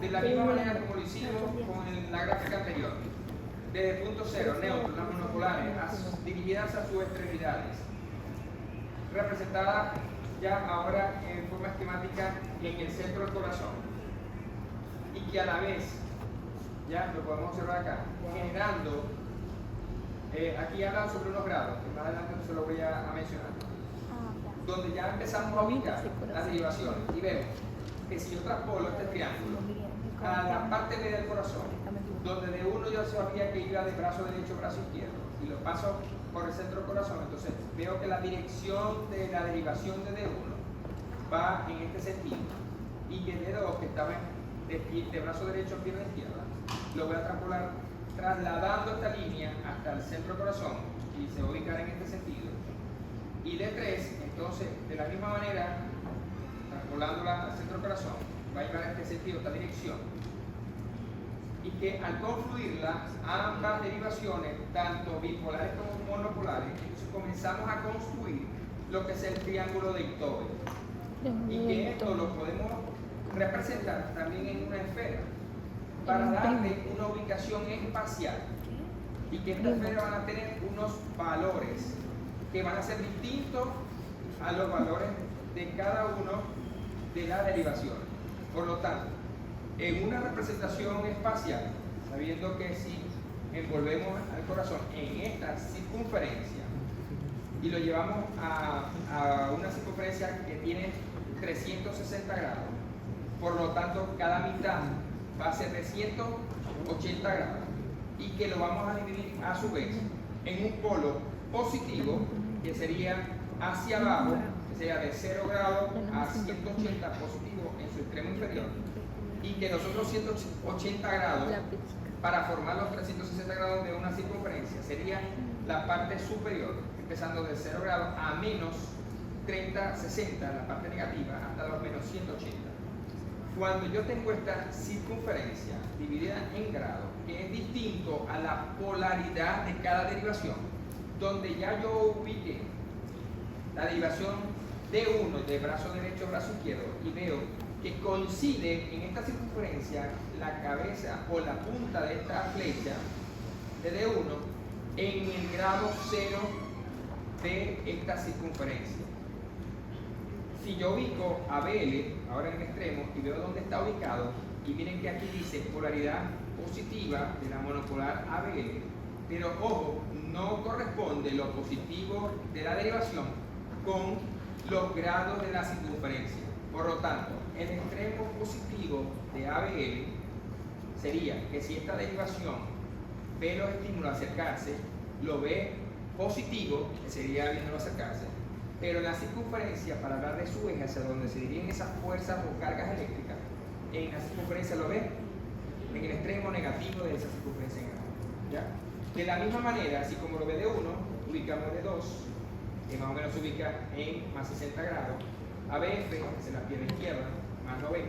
De la misma manera como lo hicimos con la gráfica anterior, desde el punto cero, neutro, las monopolares, dirigidas a sus extremidades, representadas ya ahora en forma esquemática en el centro del corazón. Y que a la vez, ya lo podemos observar acá, generando, aquí hablan sobre unos grados, que más adelante se lo voy a mencionar, donde ya empezamos a ubicar las derivaciones y vemos que si yo traspolo este triángulo a la parte media del corazón, donde de uno yo sabía que iba de brazo derecho a brazo izquierdo, y lo paso por el centro del corazón, entonces veo que la dirección de la derivación de D1 va en este sentido, y que D2, que estaba de brazo derecho a pierna izquierda, lo voy a traspolar trasladando esta línea hasta el centro del corazón, y se va a ubicar en este sentido. Y D3, entonces, de la misma manera, traspolándola al centro del corazón, va a llevar en este sentido, esta dirección. Y que al confluirla, ambas derivaciones, tanto bipolares como monopolares, entonces comenzamos a construir lo que es el triángulo de Itobe. Y que esto lo podemos representar también en una esfera, para darle una ubicación espacial. Y que esta esfera van a tener unos valores que van a ser distintos a los valores de cada uno de las derivaciones. Por lo tanto, en una representación espacial, sabiendo que si envolvemos al corazón en esta circunferencia y lo llevamos a una circunferencia que tiene 360 grados, por lo tanto cada mitad va a ser de 180 grados, y que lo vamos a dividir a su vez en un polo positivo, que sería hacia abajo, que sería de 0 grados a 180 positivo en su extremo inferior, y que los otros 180 grados, para formar los 360 grados de una circunferencia, sería la parte superior, empezando de 0 grados a menos 30, 60, la parte negativa, hasta los menos 180. Cuando yo tengo esta circunferencia dividida en grados, que es distinto a la polaridad de cada derivación, donde ya yo ubiqué la derivación de uno de brazo derecho a brazo izquierdo y veo que coincide en esta circunferencia la cabeza o la punta de esta flecha de D1 en el grado 0 de esta circunferencia. Si yo ubico a BL, ahora en el extremo, y veo dónde está ubicado, y miren que aquí dice polaridad positiva de la monopolar ABL, pero ojo, no corresponde lo positivo de la derivación con los grados de la circunferencia. Por lo tanto, el extremo positivo de ABL sería que si esta derivación ve los estímulos acercarse, lo ve positivo, que sería viéndolo acercarse, pero la circunferencia, para hablar de su eje hacia donde se dirigen esas fuerzas o cargas eléctricas, en la circunferencia lo ve en el extremo negativo de esa circunferencia en grado. ¿Ya? De la misma manera, así como lo ve de 1, ubicamos de 2, que más o menos se ubica en más 60 grados, ABF, que es la pierna izquierda, más 90,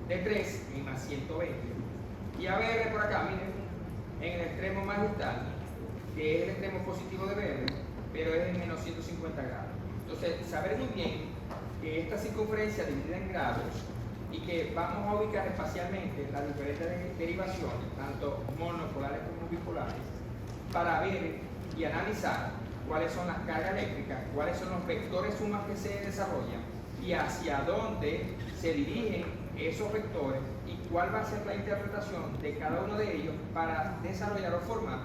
de 3 en más 120, y ABR por acá, miren, en el extremo más distal, que es el extremo positivo de BR, pero es en menos 150 grados. Entonces, saber muy bien que esta circunferencia dividida en grados y que vamos a ubicar espacialmente las diferentes derivaciones, tanto monopolares como bipolares, para ver y analizar cuáles son las cargas eléctricas, cuáles son los vectores sumas que se desarrollan y hacia dónde se dirigen esos vectores y cuál va a ser la interpretación de cada uno de ellos para desarrollar o formar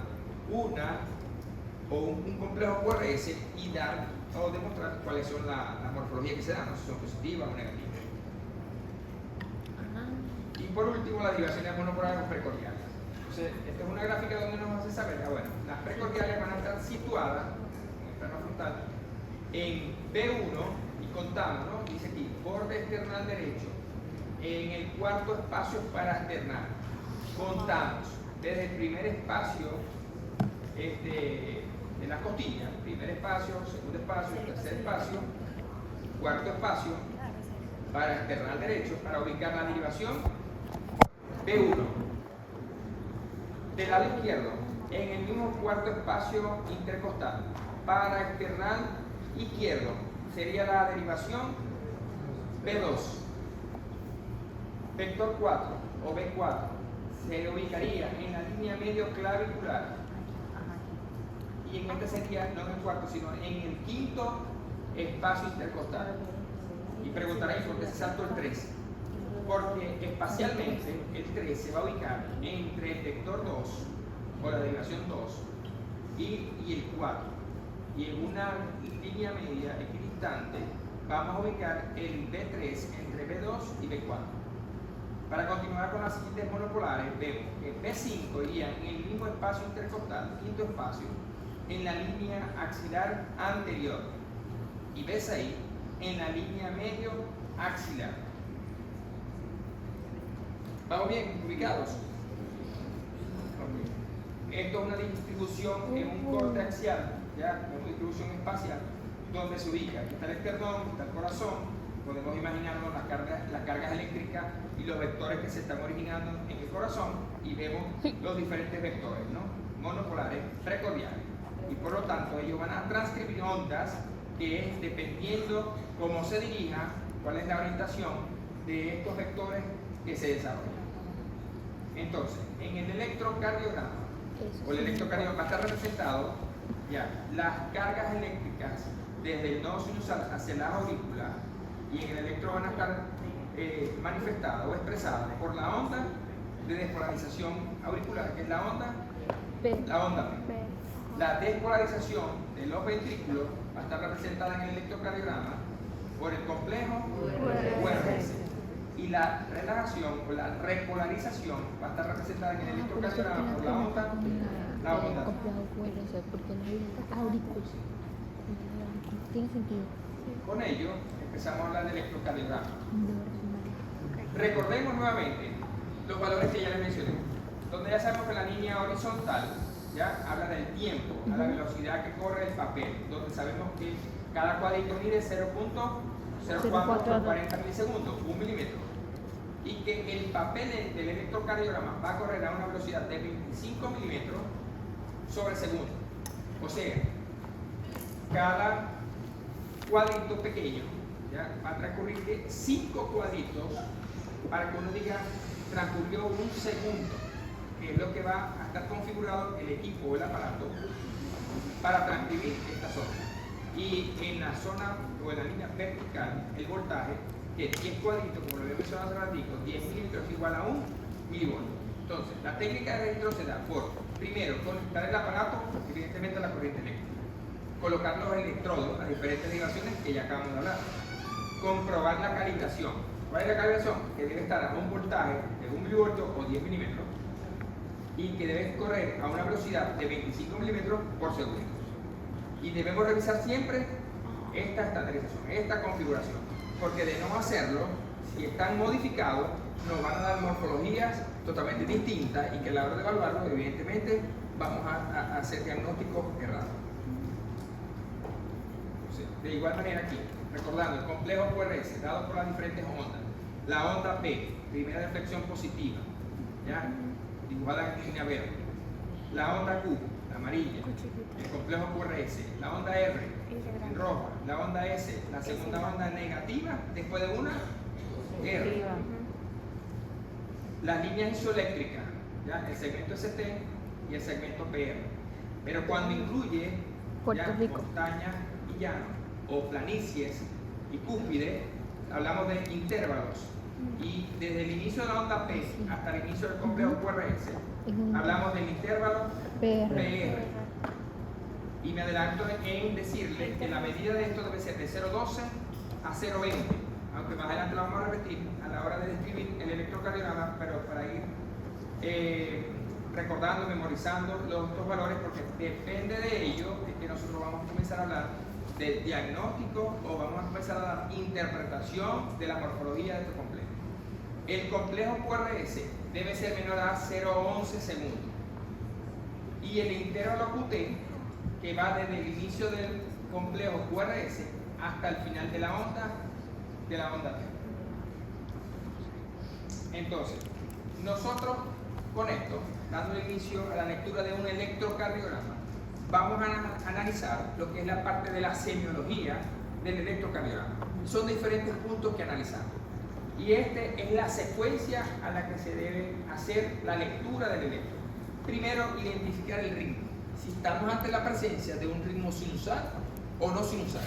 un complejo QRS y dar o demostrar cuáles son las morfologías que se dan, si son positivas o negativas. Y por último, las derivaciones monopolares precordiales. Entonces, esta es una gráfica donde nos hace saber, bueno, las precordiales van a estar situadas en el plano frontal en B1 y contamos, ¿no? Dice aquí, borde external derecho, en el cuarto espacio paraesternal. Contamos desde el primer espacio de la costilla, primer espacio, segundo espacio, tercer espacio, cuarto espacio paraesternal derecho para ubicar la derivación B1. Del lado izquierdo, en el mismo cuarto espacio intercostal, paraesternal izquierdo, sería la derivación B2. Vector 4 o B4 se ubicaría en la línea medio clavicular. Y en este sería, no en el cuarto, sino en el quinto espacio intercostal. Y preguntaréis por qué se saltó el 3. Porque espacialmente el 3 se va a ubicar entre el vector 2 o la derivación 2 y el 4. Y en una línea media equidistante vamos a ubicar el B3 entre B2 y B4. Para continuar con las siguientes monopolares, vemos que B5 iría en el mismo espacio intercostal, quinto espacio, en la línea axilar anterior, y B6 en la línea medio axilar. ¿Vamos bien ubicados? Esto es una distribución en un corte axial, ¿ya? Una distribución espacial, donde se ubica. Aquí está el esternón, está el corazón. Podemos imaginarnos las cargas eléctricas y los vectores que se están originando en el corazón, y vemos los diferentes vectores, ¿no? Monopolares precordiales. Y por lo tanto ellos van a transcribir ondas que es dependiendo cómo se dirija, cuál es la orientación de estos vectores que se desarrollan. Entonces, en el electrocardiograma, o el electrocardiograma va a estar representado ya las cargas eléctricas desde el nodo sinusal hacia la aurícula, y en el electro van a estar manifestadas o expresadas por la onda de despolarización auricular, que es la onda P. La despolarización de los ventrículos va a estar representada en el electrocardiograma por el complejo QRS. Y la relajación o la repolarización va a estar representada en el electrocardiograma por la onda Tiene sentido. Con ello empezamos a hablar del electrocardiograma. Recordemos nuevamente los valores que ya les mencioné, donde ya sabemos que la línea horizontal ya habla del tiempo, a la velocidad que corre el papel, donde sabemos que cada cuadrito mide 0.04 por 40 milisegundos, 1 milímetro, y que el papel del electrocardiograma va a correr a una velocidad de 25 milímetros sobre segundo. O sea, cada cuadrito pequeño ya va a transcurrir de 5 cuadritos para que uno diga transcurrió 1 segundo, que es lo que va a estar configurado el equipo o el aparato para transcribir esta zona. Y en la zona o en la línea vertical, el voltaje, que 10 cuadritos, como lo había mencionado hace ratito, 10 milímetros igual a 1 milivoltio. Entonces, la técnica de registro se da por, primero, conectar el aparato, evidentemente a la corriente eléctrica, colocar los electrodos a diferentes derivaciones que ya acabamos de hablar, comprobar la calibración. ¿Cuál es la calibración? Que debe estar a un voltaje de 1 milivoltio o 10 milímetros y que debe correr a una velocidad de 25 milímetros por segundo. Y debemos revisar siempre esta estandarización, esta configuración, porque de no hacerlo, si están modificados, nos van a dar morfologías totalmente distintas y que a la hora de evaluarlo, evidentemente, vamos a hacer diagnósticos errados. De igual manera aquí, recordando el complejo QRS dado por las diferentes ondas, la onda P, primera deflexión positiva, ¿ya? Dibujada en línea verde, la onda Q, la amarilla, el complejo QRS, la onda R, en roja, la onda S, la segunda onda negativa después de una R, las líneas isoeléctricas, ¿ya? El segmento ST y el segmento PR, pero cuando incluye ya montañas y llanos, o planicies y cúspides, hablamos de intervalos, y desde el inicio de la onda P hasta el inicio del complejo QRS hablamos del intervalo PR. Y me adelanto en decirle que la medida de esto debe ser de 0.12 a 0.20, aunque más adelante lo vamos a repetir a la hora de describir el electrocardiograma, pero para ir recordando, memorizando estos valores, porque depende de ello es que nosotros vamos a comenzar a hablar del diagnóstico o vamos a comenzar a dar interpretación de la morfología de este complejo. El complejo QRS debe ser menor a 0.11 segundos y el intervalo QT, que va desde el inicio del complejo QRS hasta el final de la onda T. Entonces, nosotros con esto, dando inicio a la lectura de un electrocardiograma, vamos a analizar lo que es la parte de la semiología del electrocardiograma. Son diferentes puntos que analizar. Y esta es la secuencia a la que se debe hacer la lectura del electro. Primero, identificar el ritmo. Si estamos ante la presencia de un ritmo sinusal o no sinusal.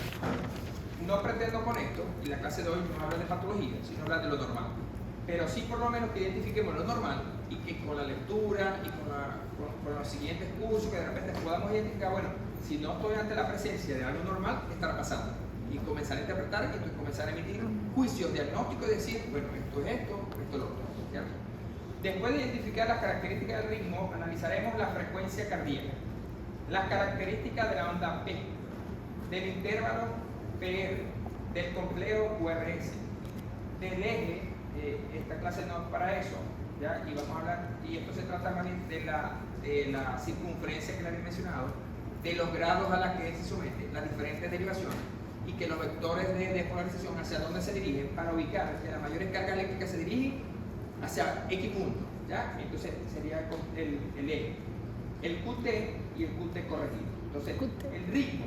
no pretendo con esto, y la clase de hoy no habla de patología, sino habla de lo normal. Pero sí por lo menos que identifiquemos lo normal y que con la lectura y con los siguientes cursos que de repente podamos identificar, bueno, si no estoy ante la presencia de algo normal, ¿qué estará pasando? Y comenzar a interpretar y entonces comenzar a emitir juicios diagnósticos y decir, bueno, esto es esto es lo otro, ¿cierto? Después de identificar las características del ritmo, analizaremos la frecuencia cardíaca, las características de la onda P, del intervalo PR, del complejo QRS, del eje. Esta clase no es para eso, ¿ya? Y vamos a hablar, y esto se trata más bien de la circunferencia que le había mencionado, de los grados a los que se somete, las diferentes derivaciones, y que los vectores de despolarización hacia dónde se dirigen para ubicar que las mayores cargas eléctricas se dirigen hacia X punto, ¿ya? Entonces sería el eje, el QT y el QT corregido. Entonces, el ritmo,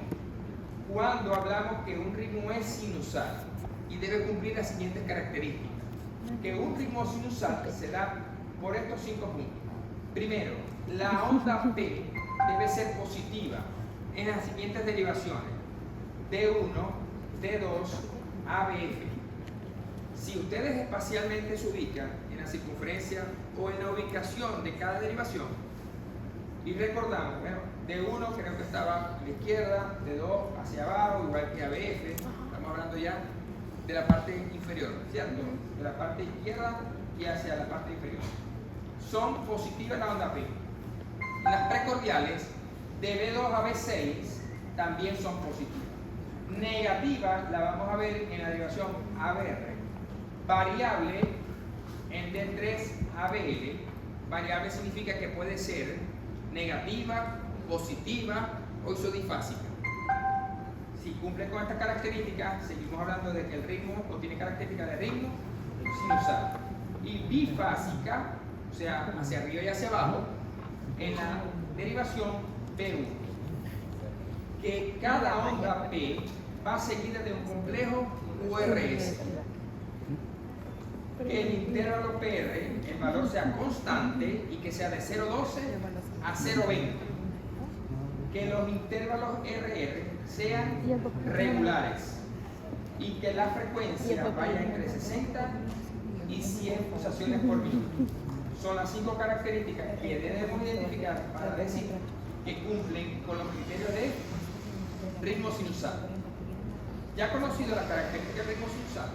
cuando hablamos que un ritmo es sinusal y debe cumplir las siguientes características, que un ritmo sinusal se da por estos 5 puntos. Primero, la onda P debe ser positiva en las siguientes derivaciones: D1, D2, ABF. Si ustedes espacialmente se ubican en la circunferencia o en la ubicación de cada derivación, y recordamos, bueno, D1 creo que estaba a la izquierda, D2 hacia abajo, igual que ABF, estamos hablando ya de la parte inferior, ¿cierto? De la parte izquierda y hacia la parte inferior. Son positivas la onda P. Las precordiales de B2 a B6 también son positivas. Negativa la vamos a ver en la derivación ABR. Variable en D3 ABL. Variable significa que puede ser negativa, positiva o isodifásica. Si cumple con estas características, seguimos hablando de que el ritmo o tiene características de ritmo sinusal. Y bifásica, o sea, hacia arriba y hacia abajo, en la derivación P1. Que cada onda P va seguida de un complejo QRS. Que el intervalo PR, el valor sea constante y que sea de 0,12 a 0,20. Que los intervalos RR sean regulares y que la frecuencia vaya entre 60 y 100 pulsaciones por minuto. Son las 5 características que debemos identificar para decir que cumplen con los criterios de ritmo sinusal. Ya conocido la característica del ritmo sinusal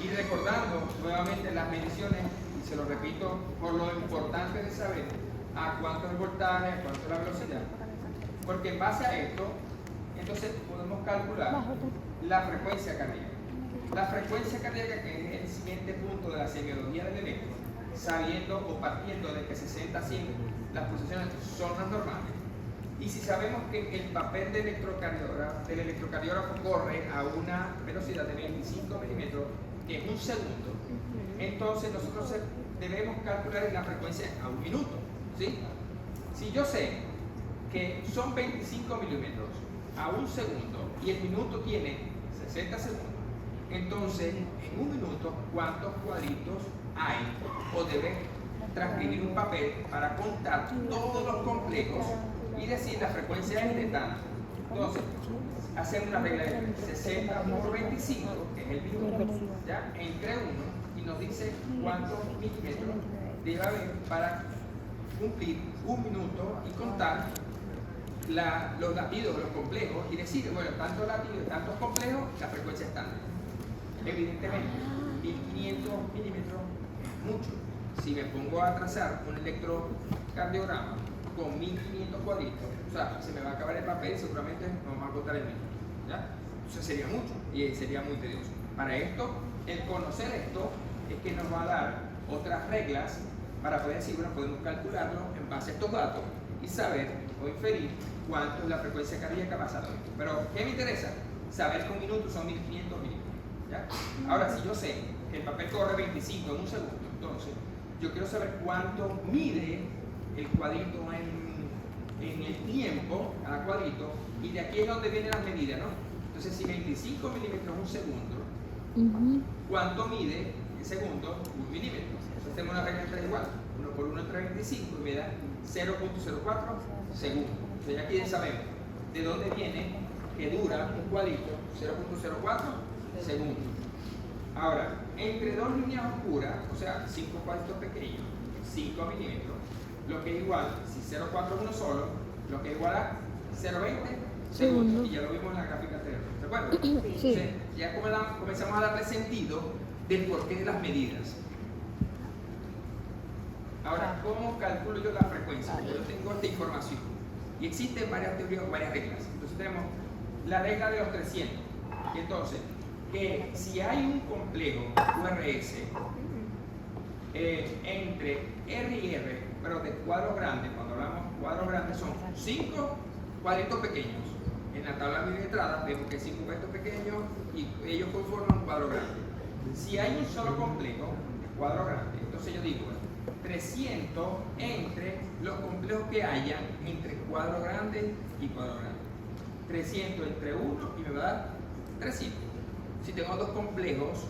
y recordando nuevamente las mediciones, y se lo repito por lo importante de saber a cuánto es el voltaje, a cuánto es la velocidad, porque en base a esto, entonces podemos calcular la frecuencia cardíaca. La frecuencia cardíaca, que es el siguiente punto de la semiología del electro, sabiendo o partiendo de que 60 a 100 las pulsaciones son las normales. Y si sabemos que el papel del electrocardiógrafo corre a una velocidad de 25 milímetros en un segundo, entonces nosotros debemos calcular la frecuencia a un minuto, ¿sí? Si yo sé que son 25 milímetros a un segundo y el minuto tiene 60 segundos, entonces en un minuto, ¿cuántos cuadritos hay o debe transcribir un papel para contar todos los complejos y decir la frecuencia es de tanto? Entonces, hacemos una regla de 60 por 25, que es el minuto, ¿ya? Entre 1 y nos dice cuántos milímetros debe haber para cumplir un minuto y contar los latidos, los complejos, y decir, bueno, tantos latidos y tantos complejos, la frecuencia estándar. Evidentemente, 1500 milímetros es mucho. Si me pongo a trazar un electrocardiograma con 1500 cuadritos, o sea, se me va a acabar el papel y seguramente no vamos a contar el minuto, ¿ya? Entonces sería mucho y sería muy tedioso. Para esto, el conocer esto es que nos va a dar otras reglas para poder decir, bueno, podemos calcularlo en base a estos datos y saber o inferir cuánto es la frecuencia cardíaca basada en esto. Pero, ¿qué me interesa? Saber que un minuto son 1500 milímetros, ¿ya? Ahora, si yo sé que el papel corre 25 en un segundo, entonces yo quiero saber cuánto mide el cuadrito en el tiempo, cada cuadrito, y de aquí es donde vienen las medidas, ¿no? Entonces, si 25 milímetros un segundo, ¿cuánto mide el segundo? 1 milímetro. Entonces, tengo una regla de 3 igual. 1 por 1 entre 25 y me da 0.04 segundos. Entonces, aquí ya sabemos de dónde viene que dura un cuadrito 0.04 segundos. Ahora, entre dos líneas oscuras, o sea, 5 cuadritos pequeños, 5 milímetros, lo que es igual, si 0.4 es uno solo, lo que es igual a 0.20 segundos. Y ya lo vimos en la gráfica anterior. ¿Se acuerdan? Sí. Entonces, ya comenzamos a darle sentido del porqué de las medidas. Ahora, ¿cómo calculo yo la frecuencia? Yo tengo esta información. Y existen varias teorías o varias reglas. Entonces tenemos la regla de los 300. Y entonces, que si hay un complejo URS entre R y R, pero de cuadros grandes, cuando hablamos cuadros grandes son 5 cuadritos pequeños. En la tabla milimetrada vemos que 5 cuadritos pequeños y ellos conforman un cuadro grande. Si hay un solo complejo, cuadro grande, entonces yo digo 300 entre los complejos que haya entre cuadro grande y cuadro grande. 300 entre 1 y me va a dar 300. Si tengo dos complejos,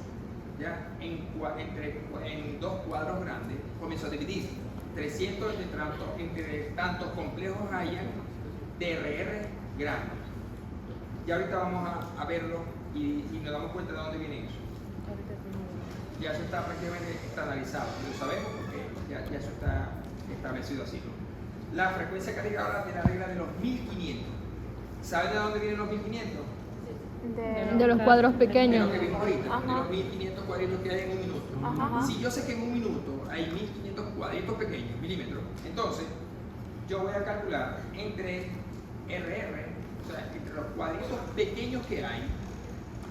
ya en dos cuadros grandes, comienzo a dividir. 300 entre tantos complejos hayan de RR grande. Y ahorita vamos a verlo y nos damos cuenta de dónde viene eso. Ya eso está prácticamente estandarizado, lo sabemos porque ya eso está establecido así, ¿no? La frecuencia cardíaca habla de la regla de los 1500. ¿Saben de dónde vienen los 1500? De los cuadros De pequeños. lo que vimos ahorita, de los 1500 cuadritos que hay en un minuto. Ajá. Si yo sé que en un minuto hay 1500 cuadritos pequeños, milímetros, entonces yo voy a calcular entre RR, o sea, entre los cuadritos pequeños que hay,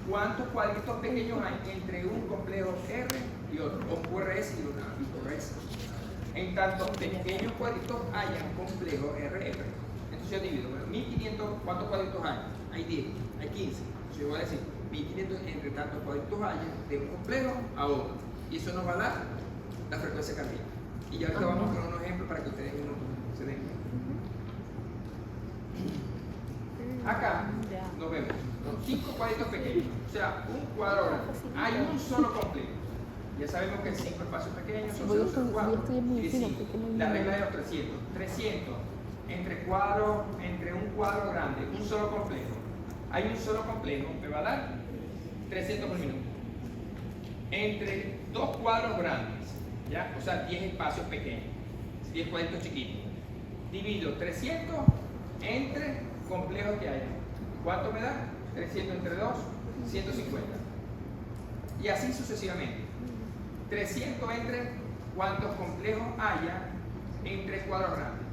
cuántos cuadritos pequeños hay entre un complejo R y otro, o un QRS y una URS. En tantos pequeños cuadritos hayan complejo RR. Entonces yo divido, bueno, 1500, ¿cuántos cuadritos hay? Hay 10, hay 15. Entonces yo voy a decir, 1500 entre tantos cuadritos hayan de un complejo a otro. Y eso nos va a dar la frecuencia cardíaca. Y ya ahorita vamos a poner unos ejemplos para que ustedes se den cuenta. Acá nos vemos los 5 cuadritos pequeños, o sea, un cuadro grande. Hay un solo complejo. Ya sabemos que 5 espacios pequeños son 0,04. Y sí, la regla de los 300. 300 entre un cuadro grande, un solo complejo. Hay un solo complejo, me va a dar 300 por minuto. Entre dos cuadros grandes, ¿ya? O sea, 10 espacios pequeños, 10 cuadritos chiquitos. Divido 300 entre complejos que haya. ¿Cuánto me da? 300 entre 2, 150. Y así sucesivamente. 300 entre cuántos complejos haya entre cuadros grandes.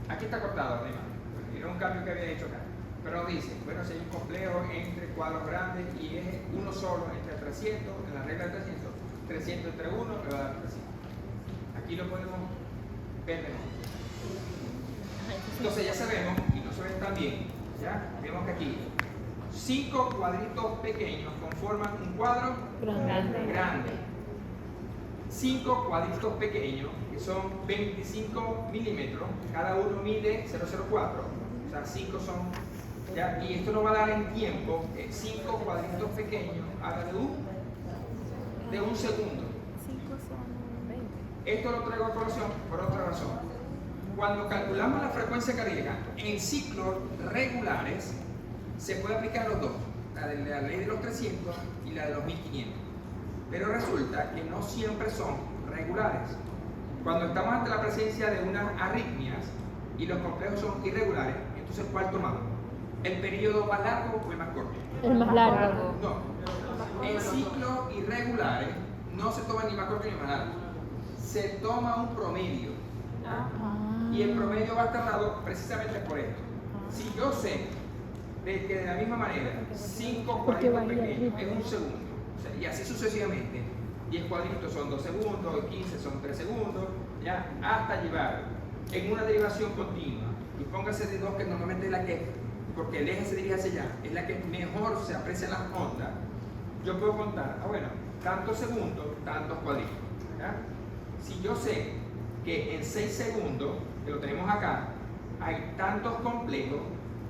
Aquí está cortado, además. Era un cambio que había hecho acá. Pero nos dice, bueno, si hay un complejo entre cuadros grandes y es uno solo entre 300, en la regla de 300, 300 entre 1 me va a dar 300. Aquí lo podemos ver mejor. Entonces ya sabemos, y no se ven tan bien, ¿ya? Vemos que aquí 5 cuadritos pequeños conforman un cuadro grande. 5 cuadritos pequeños, que son 25 milímetros, cada uno mide 0,04, o sea, 5 son, ¿ya? Y esto nos va a dar en tiempo 5 cuadritos pequeños a de un segundo. Esto lo traigo a colación por otra razón. Cuando calculamos la frecuencia cardíaca en ciclos regulares, se puede aplicar los dos, la de la ley de los 300 y la de los 1500. Pero resulta que no siempre son regulares. Cuando estamos ante la presencia de unas arritmias y los complejos son irregulares, entonces ¿cuál tomamos? ¿El periodo más largo o el más corto? El más largo. No. En ciclos irregulares no se toma ni más corto ni más largo. Se toma un promedio. Y el promedio va a estar dado precisamente por esto. Si yo sé de que de la misma manera 5 cuadritos pequeños en un segundo, o sea, y así sucesivamente, 10 cuadritos son 2 segundos, 15 son 3 segundos, ya hasta llevar en una derivación continua. Y póngase de 2, que normalmente es la que, porque el eje se dirige hacia allá, es la que mejor se aprecian las ondas. Yo puedo contar, bueno, tantos segundos, tantos cuadritos. ¿Ya? Si yo sé que en 6 segundos, que lo tenemos acá, hay tantos complejos,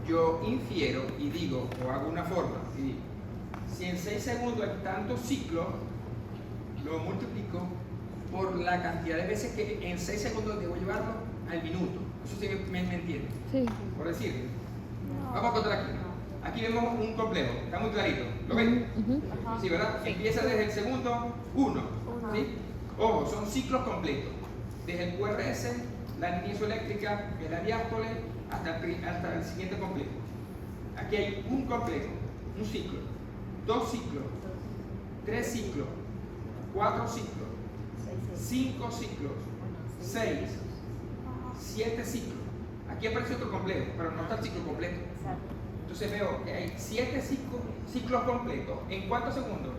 yo infiero y digo, o hago una forma, y digo, si en 6 segundos hay tantos ciclos, lo multiplico por la cantidad de veces que en 6 segundos debo llevarlo al minuto. Eso sí me entiende. Sí. Por decir, vamos a contar aquí. Aquí vemos un complejo, está muy clarito, ¿lo ven? Sí, ¿verdad? Empieza desde el segundo 1, ¿sí? Ojo, son ciclos completos, desde el QRS, la línea isoeléctrica, que es la diástole, hasta el siguiente complejo. Aquí hay un complejo, un ciclo, 2 ciclos, 3 ciclos, 4 ciclos, 5 ciclos, 6, 7 ciclos. Aquí aparece otro complejo, pero no está el ciclo completo. Entonces veo que hay 7 ciclos completos. ¿En cuántos segundos?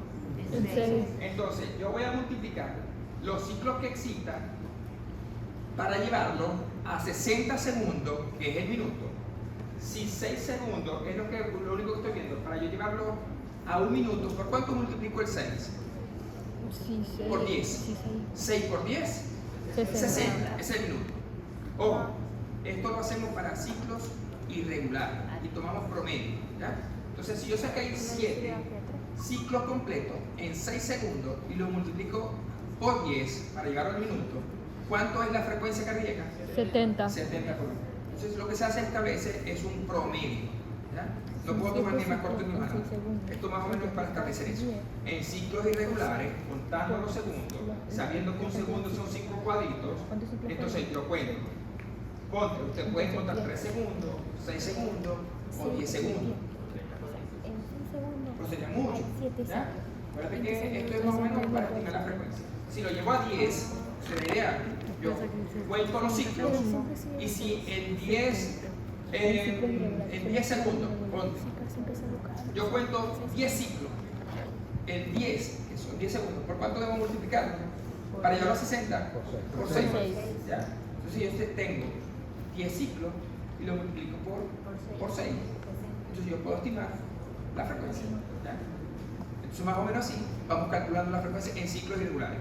En 6. Entonces yo voy a multiplicar los ciclos que excitan para llevarlo a 60 segundos, que es el minuto. Si 6 segundos es lo único que estoy viendo, para yo llevarlo a 1 minuto, ¿por cuánto multiplico el 6? Sí, 6. Por 10. Sí, 6 por 10, 60. Es el minuto. Ojo, esto lo hacemos para ciclos irregulares y tomamos promedio, ¿ya? Entonces, si yo sé que hay 7 ciclos completos en 6 segundos y lo multiplico por 10 para llegar al minuto, ¿cuánto es la frecuencia cardíaca? 70. 70 por 1. Entonces, lo que se hace establece es un promedio, ¿ya? No puedo tomar ni más corto ni más largo. Esto más o menos es para establecer eso. En ciclos irregulares, contando los segundos, sabiendo que un segundo son 5 cuadritos, entonces yo cuento. Ponte, usted puede contar 3 segundos, 6 segundos o 10 segundos. Pero sería mucho, ¿ya? Acuérdate que esto es más o menos para estimar la frecuencia. Si lo llevo a 10, sería ideal. Yo cuento los ciclos y si en 10 segundos, ponte, yo cuento 10 ciclos, en 10, que son 10 segundos, ¿por cuánto debo multiplicar? Para llevarlo a 60, por 6. ¿Ya? Entonces yo tengo 10 ciclos y lo multiplico por 6. Entonces yo puedo estimar la frecuencia. ¿Ya? Entonces más o menos así vamos calculando la frecuencia en ciclos irregulares.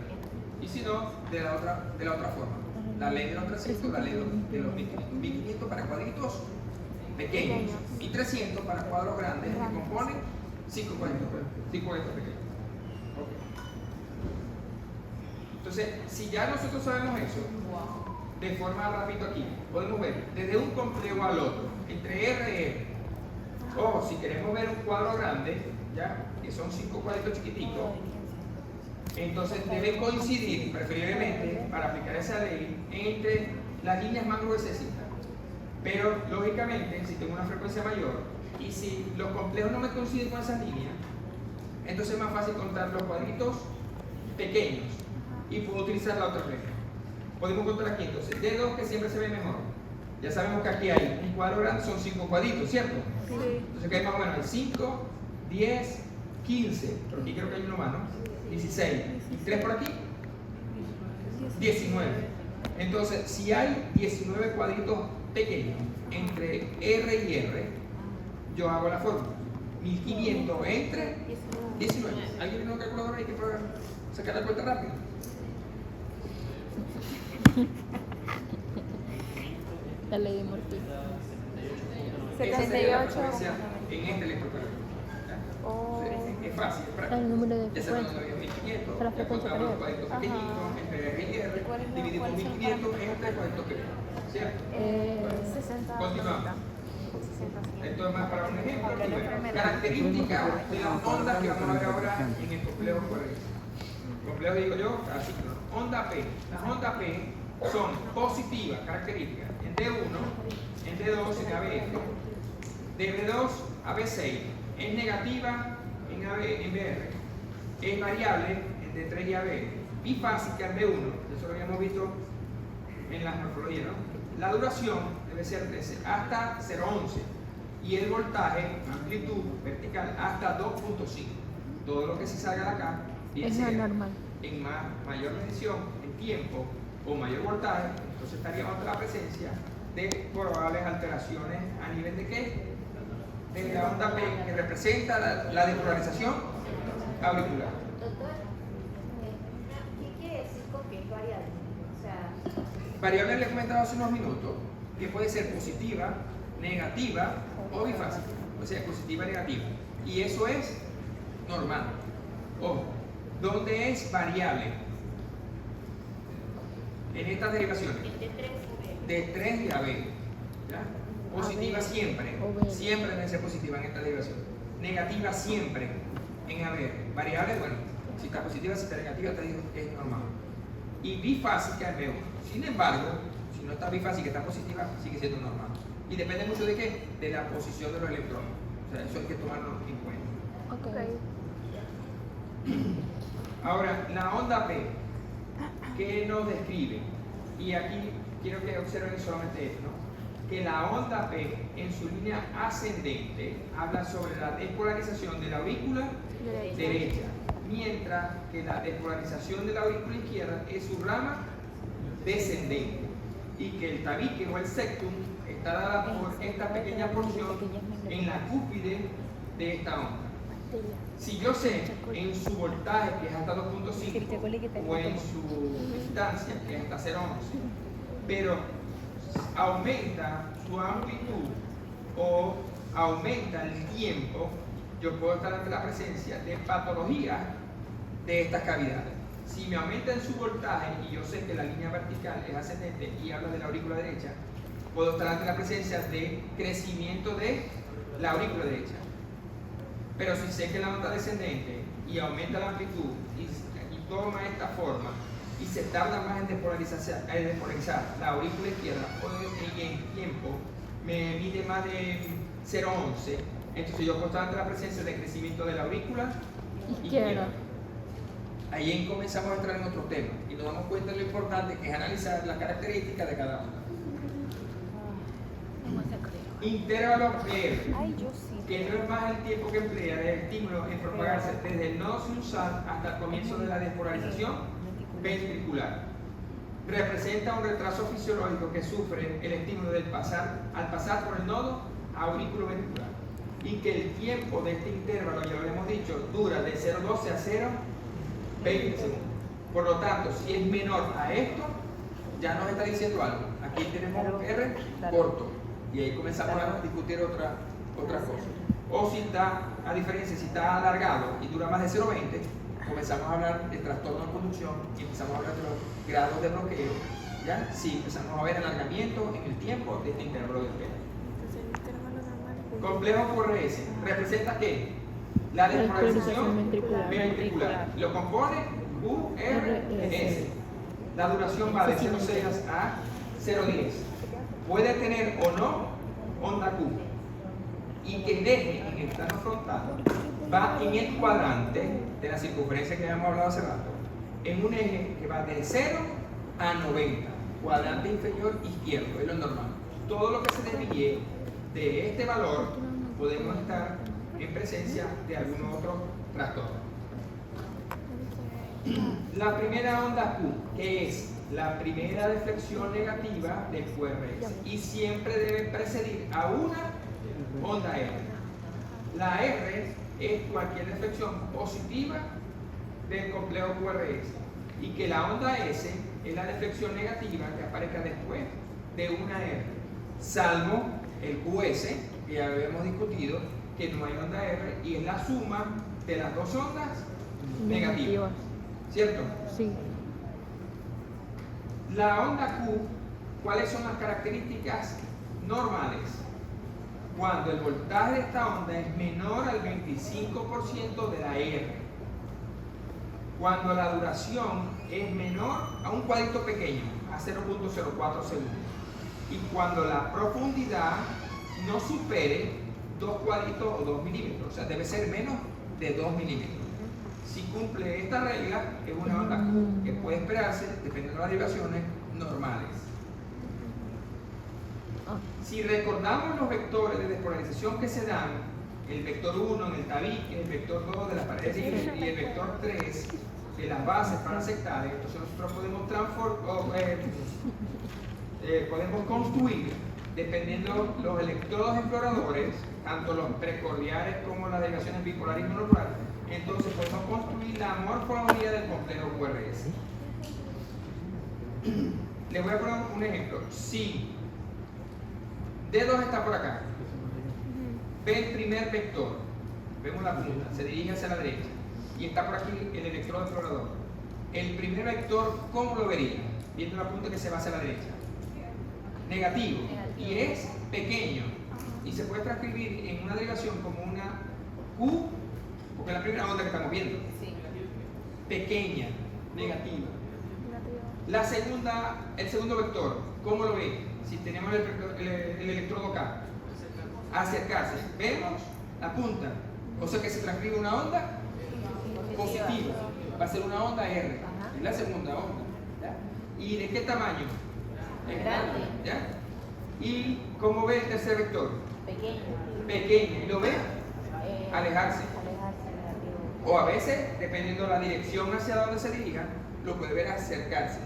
Y si no, de la otra forma. La ley de los 300, la ley de los 1500. 1500 para cuadritos pequeños y 300 para cuadros grandes que componen 5 cuadritos pequeños. Okay. Entonces, si ya nosotros sabemos eso, de forma rápida aquí, podemos ver desde un complejo al otro, entre R y R. Ojo, si queremos ver un cuadro grande, ¿ya? Que son 5 cuadritos chiquititos, entonces debe coincidir, preferiblemente, para aplicar esa ley, entre las líneas más gruesecitas. Pero, lógicamente, si tengo una frecuencia mayor y si los complejos no me coinciden con esas líneas, entonces es más fácil contar los cuadritos pequeños y puedo utilizar la otra regla. Podemos contar aquí entonces, D2 que siempre se ve mejor. Ya sabemos que aquí hay un cuadro grande, son 5 cuadritos, ¿cierto? Sí. Entonces aquí hay más o menos 5, 10, 15, pero aquí creo que hay uno más, ¿no? 16. ¿Y 3 por aquí? 19. Entonces, si hay 19 cuadritos pequeños entre R y R, yo hago la fórmula. 1500 entre 19. ¿Alguien tiene una calculadora ahí que pueda sacar la cuenta rápido? La ley de Murphy. 78. En este electrocardiograma. Es fácil, es práctico. El número de Ya sabemos frecuencia. que 1500, Para ya frecuencia contamos los superior. cuadritos pequeñitos entre R y R, dividimos 1500 entre cuadritos pequeños. ¿Cierto? 60. Continuamos. Esto es más para un ejemplo. Características de las ondas que vamos a ver ahora en el complejo QRS. Complejo digo yo, cada ciclo. Onda P. Las ondas P son positivas, características, en D1, en D2, en ABF, de B2 a B6. Es negativa en BR. Es variable en D3 y AB. Bifásica en B1. Eso lo habíamos visto en la morfología, ¿no? La duración debe ser 13 hasta 0,11 y el voltaje, amplitud vertical hasta 2,5. Todo lo que se salga de acá Es ser normal. en mayor medición, en tiempo o mayor voltaje, entonces estaríamos ante la presencia de probables alteraciones a nivel de ¿qué? De la onda P, que representa la despolarización auricular. Doctor, ¿qué quiere decir con que es variable? O sea, Variable le he comentado hace unos minutos, que puede ser positiva, negativa o bifásica, o sea, positiva, negativa. Y eso es normal. Ojo, ¿dónde es variable? En estas derivaciones. De 3 y AB. ¿Ya? Positiva siempre, O B. siempre debe ser positiva en esta derivación. Negativa siempre en AB. Variable, bueno, si está positiva, si está negativa, te digo que es normal. Y bifásica en B1. Sin embargo, si no está bifásica, está positiva, sigue siendo normal. Y depende mucho de qué, de la posición de los electrones. O sea, eso hay que tomarlo en cuenta. Ok. Ahora, la onda P, ¿qué nos describe? Y aquí quiero que observen solamente esto, ¿no? Que la onda P en su línea ascendente habla sobre la despolarización de la aurícula derecha, mientras que la despolarización de la aurícula izquierda es su rama descendente, y que el tabique o el septum está dada por esta pequeña porción en la cúspide de esta onda. Si yo sé en su voltaje que es hasta 2.5 o en su distancia que es hasta 0.11, pero aumenta su amplitud o aumenta el tiempo, yo puedo estar ante la presencia de patologías de estas cavidades. Si me aumenta en su voltaje y yo sé que la línea vertical es ascendente y habla de la aurícula derecha, puedo estar ante la presencia de crecimiento de la aurícula derecha. Pero si sé que la onda descendente y aumenta la amplitud y toma esta forma y se tarda más en despolarizar la aurícula izquierda o en tiempo me mide más de 0.11, entonces yo puedo estar ante la presencia de crecimiento de la aurícula izquierda. Ahí comenzamos a entrar en otro tema y nos damos cuenta de lo importante que es analizar las características de cada onda. Intervalo R, que no es más el tiempo que emplea el estímulo en propagarse desde el nodo sinusal hasta el comienzo de la despolarización ventricular. Representa un retraso fisiológico que sufre el estímulo al pasar por el nodo auriculoventricular, y que el tiempo de este intervalo, ya lo hemos dicho, dura de 0.12 a 0.20 segundos. Por lo tanto, si es menor a esto, ya nos está diciendo algo. Aquí tenemos un R corto. Y ahí comenzamos a discutir otra cosa. O si está, a diferencia, si está alargado y dura más de 0.20, comenzamos a hablar de trastorno de conducción y empezamos a hablar de los grados de bloqueo. ¿Ya? Sí, empezamos a ver alargamiento en el tiempo de este intervalo de espera. Complejo QRS. ¿Representa qué? La despolarización ventricular. Lo compone QRS. La duración va de 0.6 a 0.10. Puede tener o no onda Q, y que el eje en el plano frontal va en el cuadrante de la circunferencia que habíamos hablado hace rato, en un eje que va de 0 a 90, cuadrante inferior izquierdo, es lo normal. Todo lo que se desvíe de este valor podemos estar en presencia de algún otro trastorno. La primera onda Q, que es la primera deflexión negativa del QRS, y siempre debe precedir a una onda R. La R es cualquier deflexión positiva del complejo QRS, y que la onda S es la deflexión negativa que aparezca después de una R, salvo el QS, que ya habíamos discutido, que no hay onda R y es la suma de las dos ondas negativas. ¿Cierto? Sí. La onda Q, ¿cuáles son las características normales? Cuando el voltaje de esta onda es menor al 25% de la R. Cuando la duración es menor a un cuadrito pequeño, a 0.04 segundos. Y cuando la profundidad no supere 2 cuadritos o 2 milímetros, o sea, debe ser menos de 2 milímetros. Si cumple esta regla, es una onda Q que puede esperarse, dependiendo de las derivaciones, normales. Si recordamos los vectores de despolarización que se dan, el vector 1 en el tabique, el vector 2 de las paredes libres y el vector 3 de las bases paransectales, entonces nosotros podemos construir, dependiendo los electrodos exploradores, tanto los precordiales como las derivaciones bipolares y monopolares, entonces podemos construir la morfología del complejo QRS. Les voy a poner un ejemplo. Si D2 está por acá, ve el primer vector, vemos la punta, se dirige hacia la derecha y está por aquí el electrodo explorador. El primer vector, ¿cómo lo vería? Viendo la punta que se va hacia la derecha. negativo y es pequeño y se puede transcribir en una derivación como una Q, porque es la primera onda que estamos viendo. Pequeña, negativa. La segunda, el segundo vector, ¿cómo lo ve? Si tenemos el electrodo acá, acercarse, vemos la punta, o sea que se transcribe una onda positiva, va a ser una onda R, es la segunda onda. ¿Ya? ¿Y de qué tamaño? Es grande. ¿Ya? ¿Y cómo ve el tercer vector? Pequeño. ¿Y lo ve? Alejarse. O a veces, dependiendo de la dirección hacia donde se dirija, lo puede ver acercarse.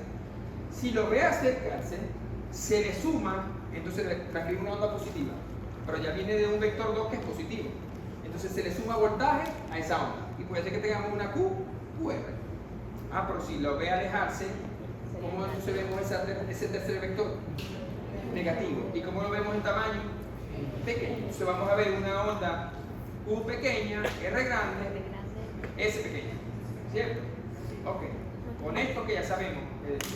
Si lo ve acercarse, se le suma, entonces le transcribe una onda positiva. Pero ya viene de un vector 2 que es positivo. Entonces se le suma voltaje a esa onda. Y puede ser que tengamos una QR. Pero si lo ve alejarse, ¿cómo entonces vemos ese tercer vector? Negativo. ¿Y cómo lo vemos en tamaño? Pequeño. Entonces vamos a ver una onda U pequeña, R grande, S pequeña. ¿Cierto? Ok. Con esto que ya sabemos,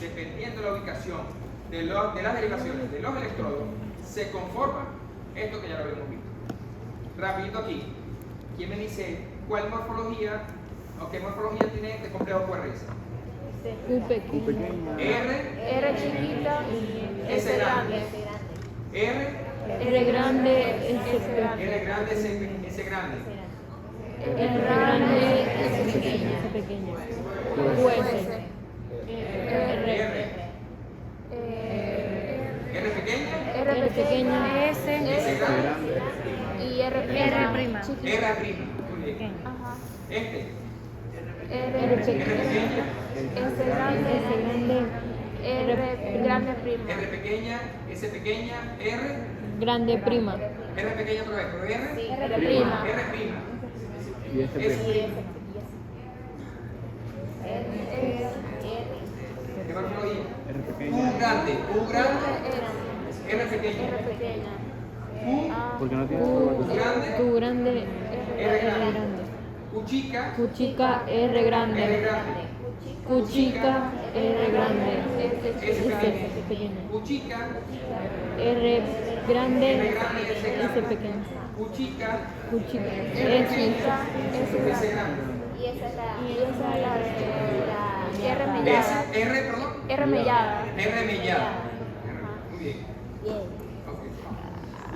dependiendo de la ubicación de las derivaciones de los electrodos, se conforma esto que ya lo habíamos visto. Rapidito aquí. ¿Quién me dice cuál morfología o qué morfología tiene este complejo QRS? U pequeña. R chiquita y S grande. R grande, S R pequeña. grande, S grande. R grande, S pequeña. US. R pequeña, R pequeña, S grande, y R prima. R prima. Muy bien. Este, R pequeña, S grande, R grande prima. R pequeña, S pequeña, R grande prima. pequeña otra vez, pero R Prima. R prima. Y este S primo. ¿Qué morfología? R U pequeña. grande, R pequeña, U Porque no tiene U curvatura. Q grande, R R grande, grande. U chica, Q chica, R R grande. grande, Q chica, R grande. S S pequeña, pequeña. U chica, R grande, R grande, S S grande, pequeña. U chica, Q chica, R S chica, S grande. Y esa es la de R mellada. R, perdón, R mellada. R mellada. Muy bien. Ok.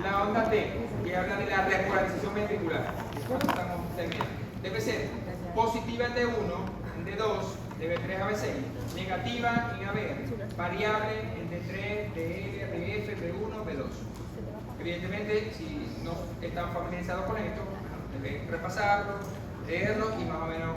La onda T, que habla de la repolarización ventricular. Estamos terminando. Debe ser positiva en D1, en D2, de B3 a B6, negativa en AB, variable en D3, DL, DF, B1, B2. Evidentemente, si no están familiarizados con esto, deben repasarlo, leerlo y más o menos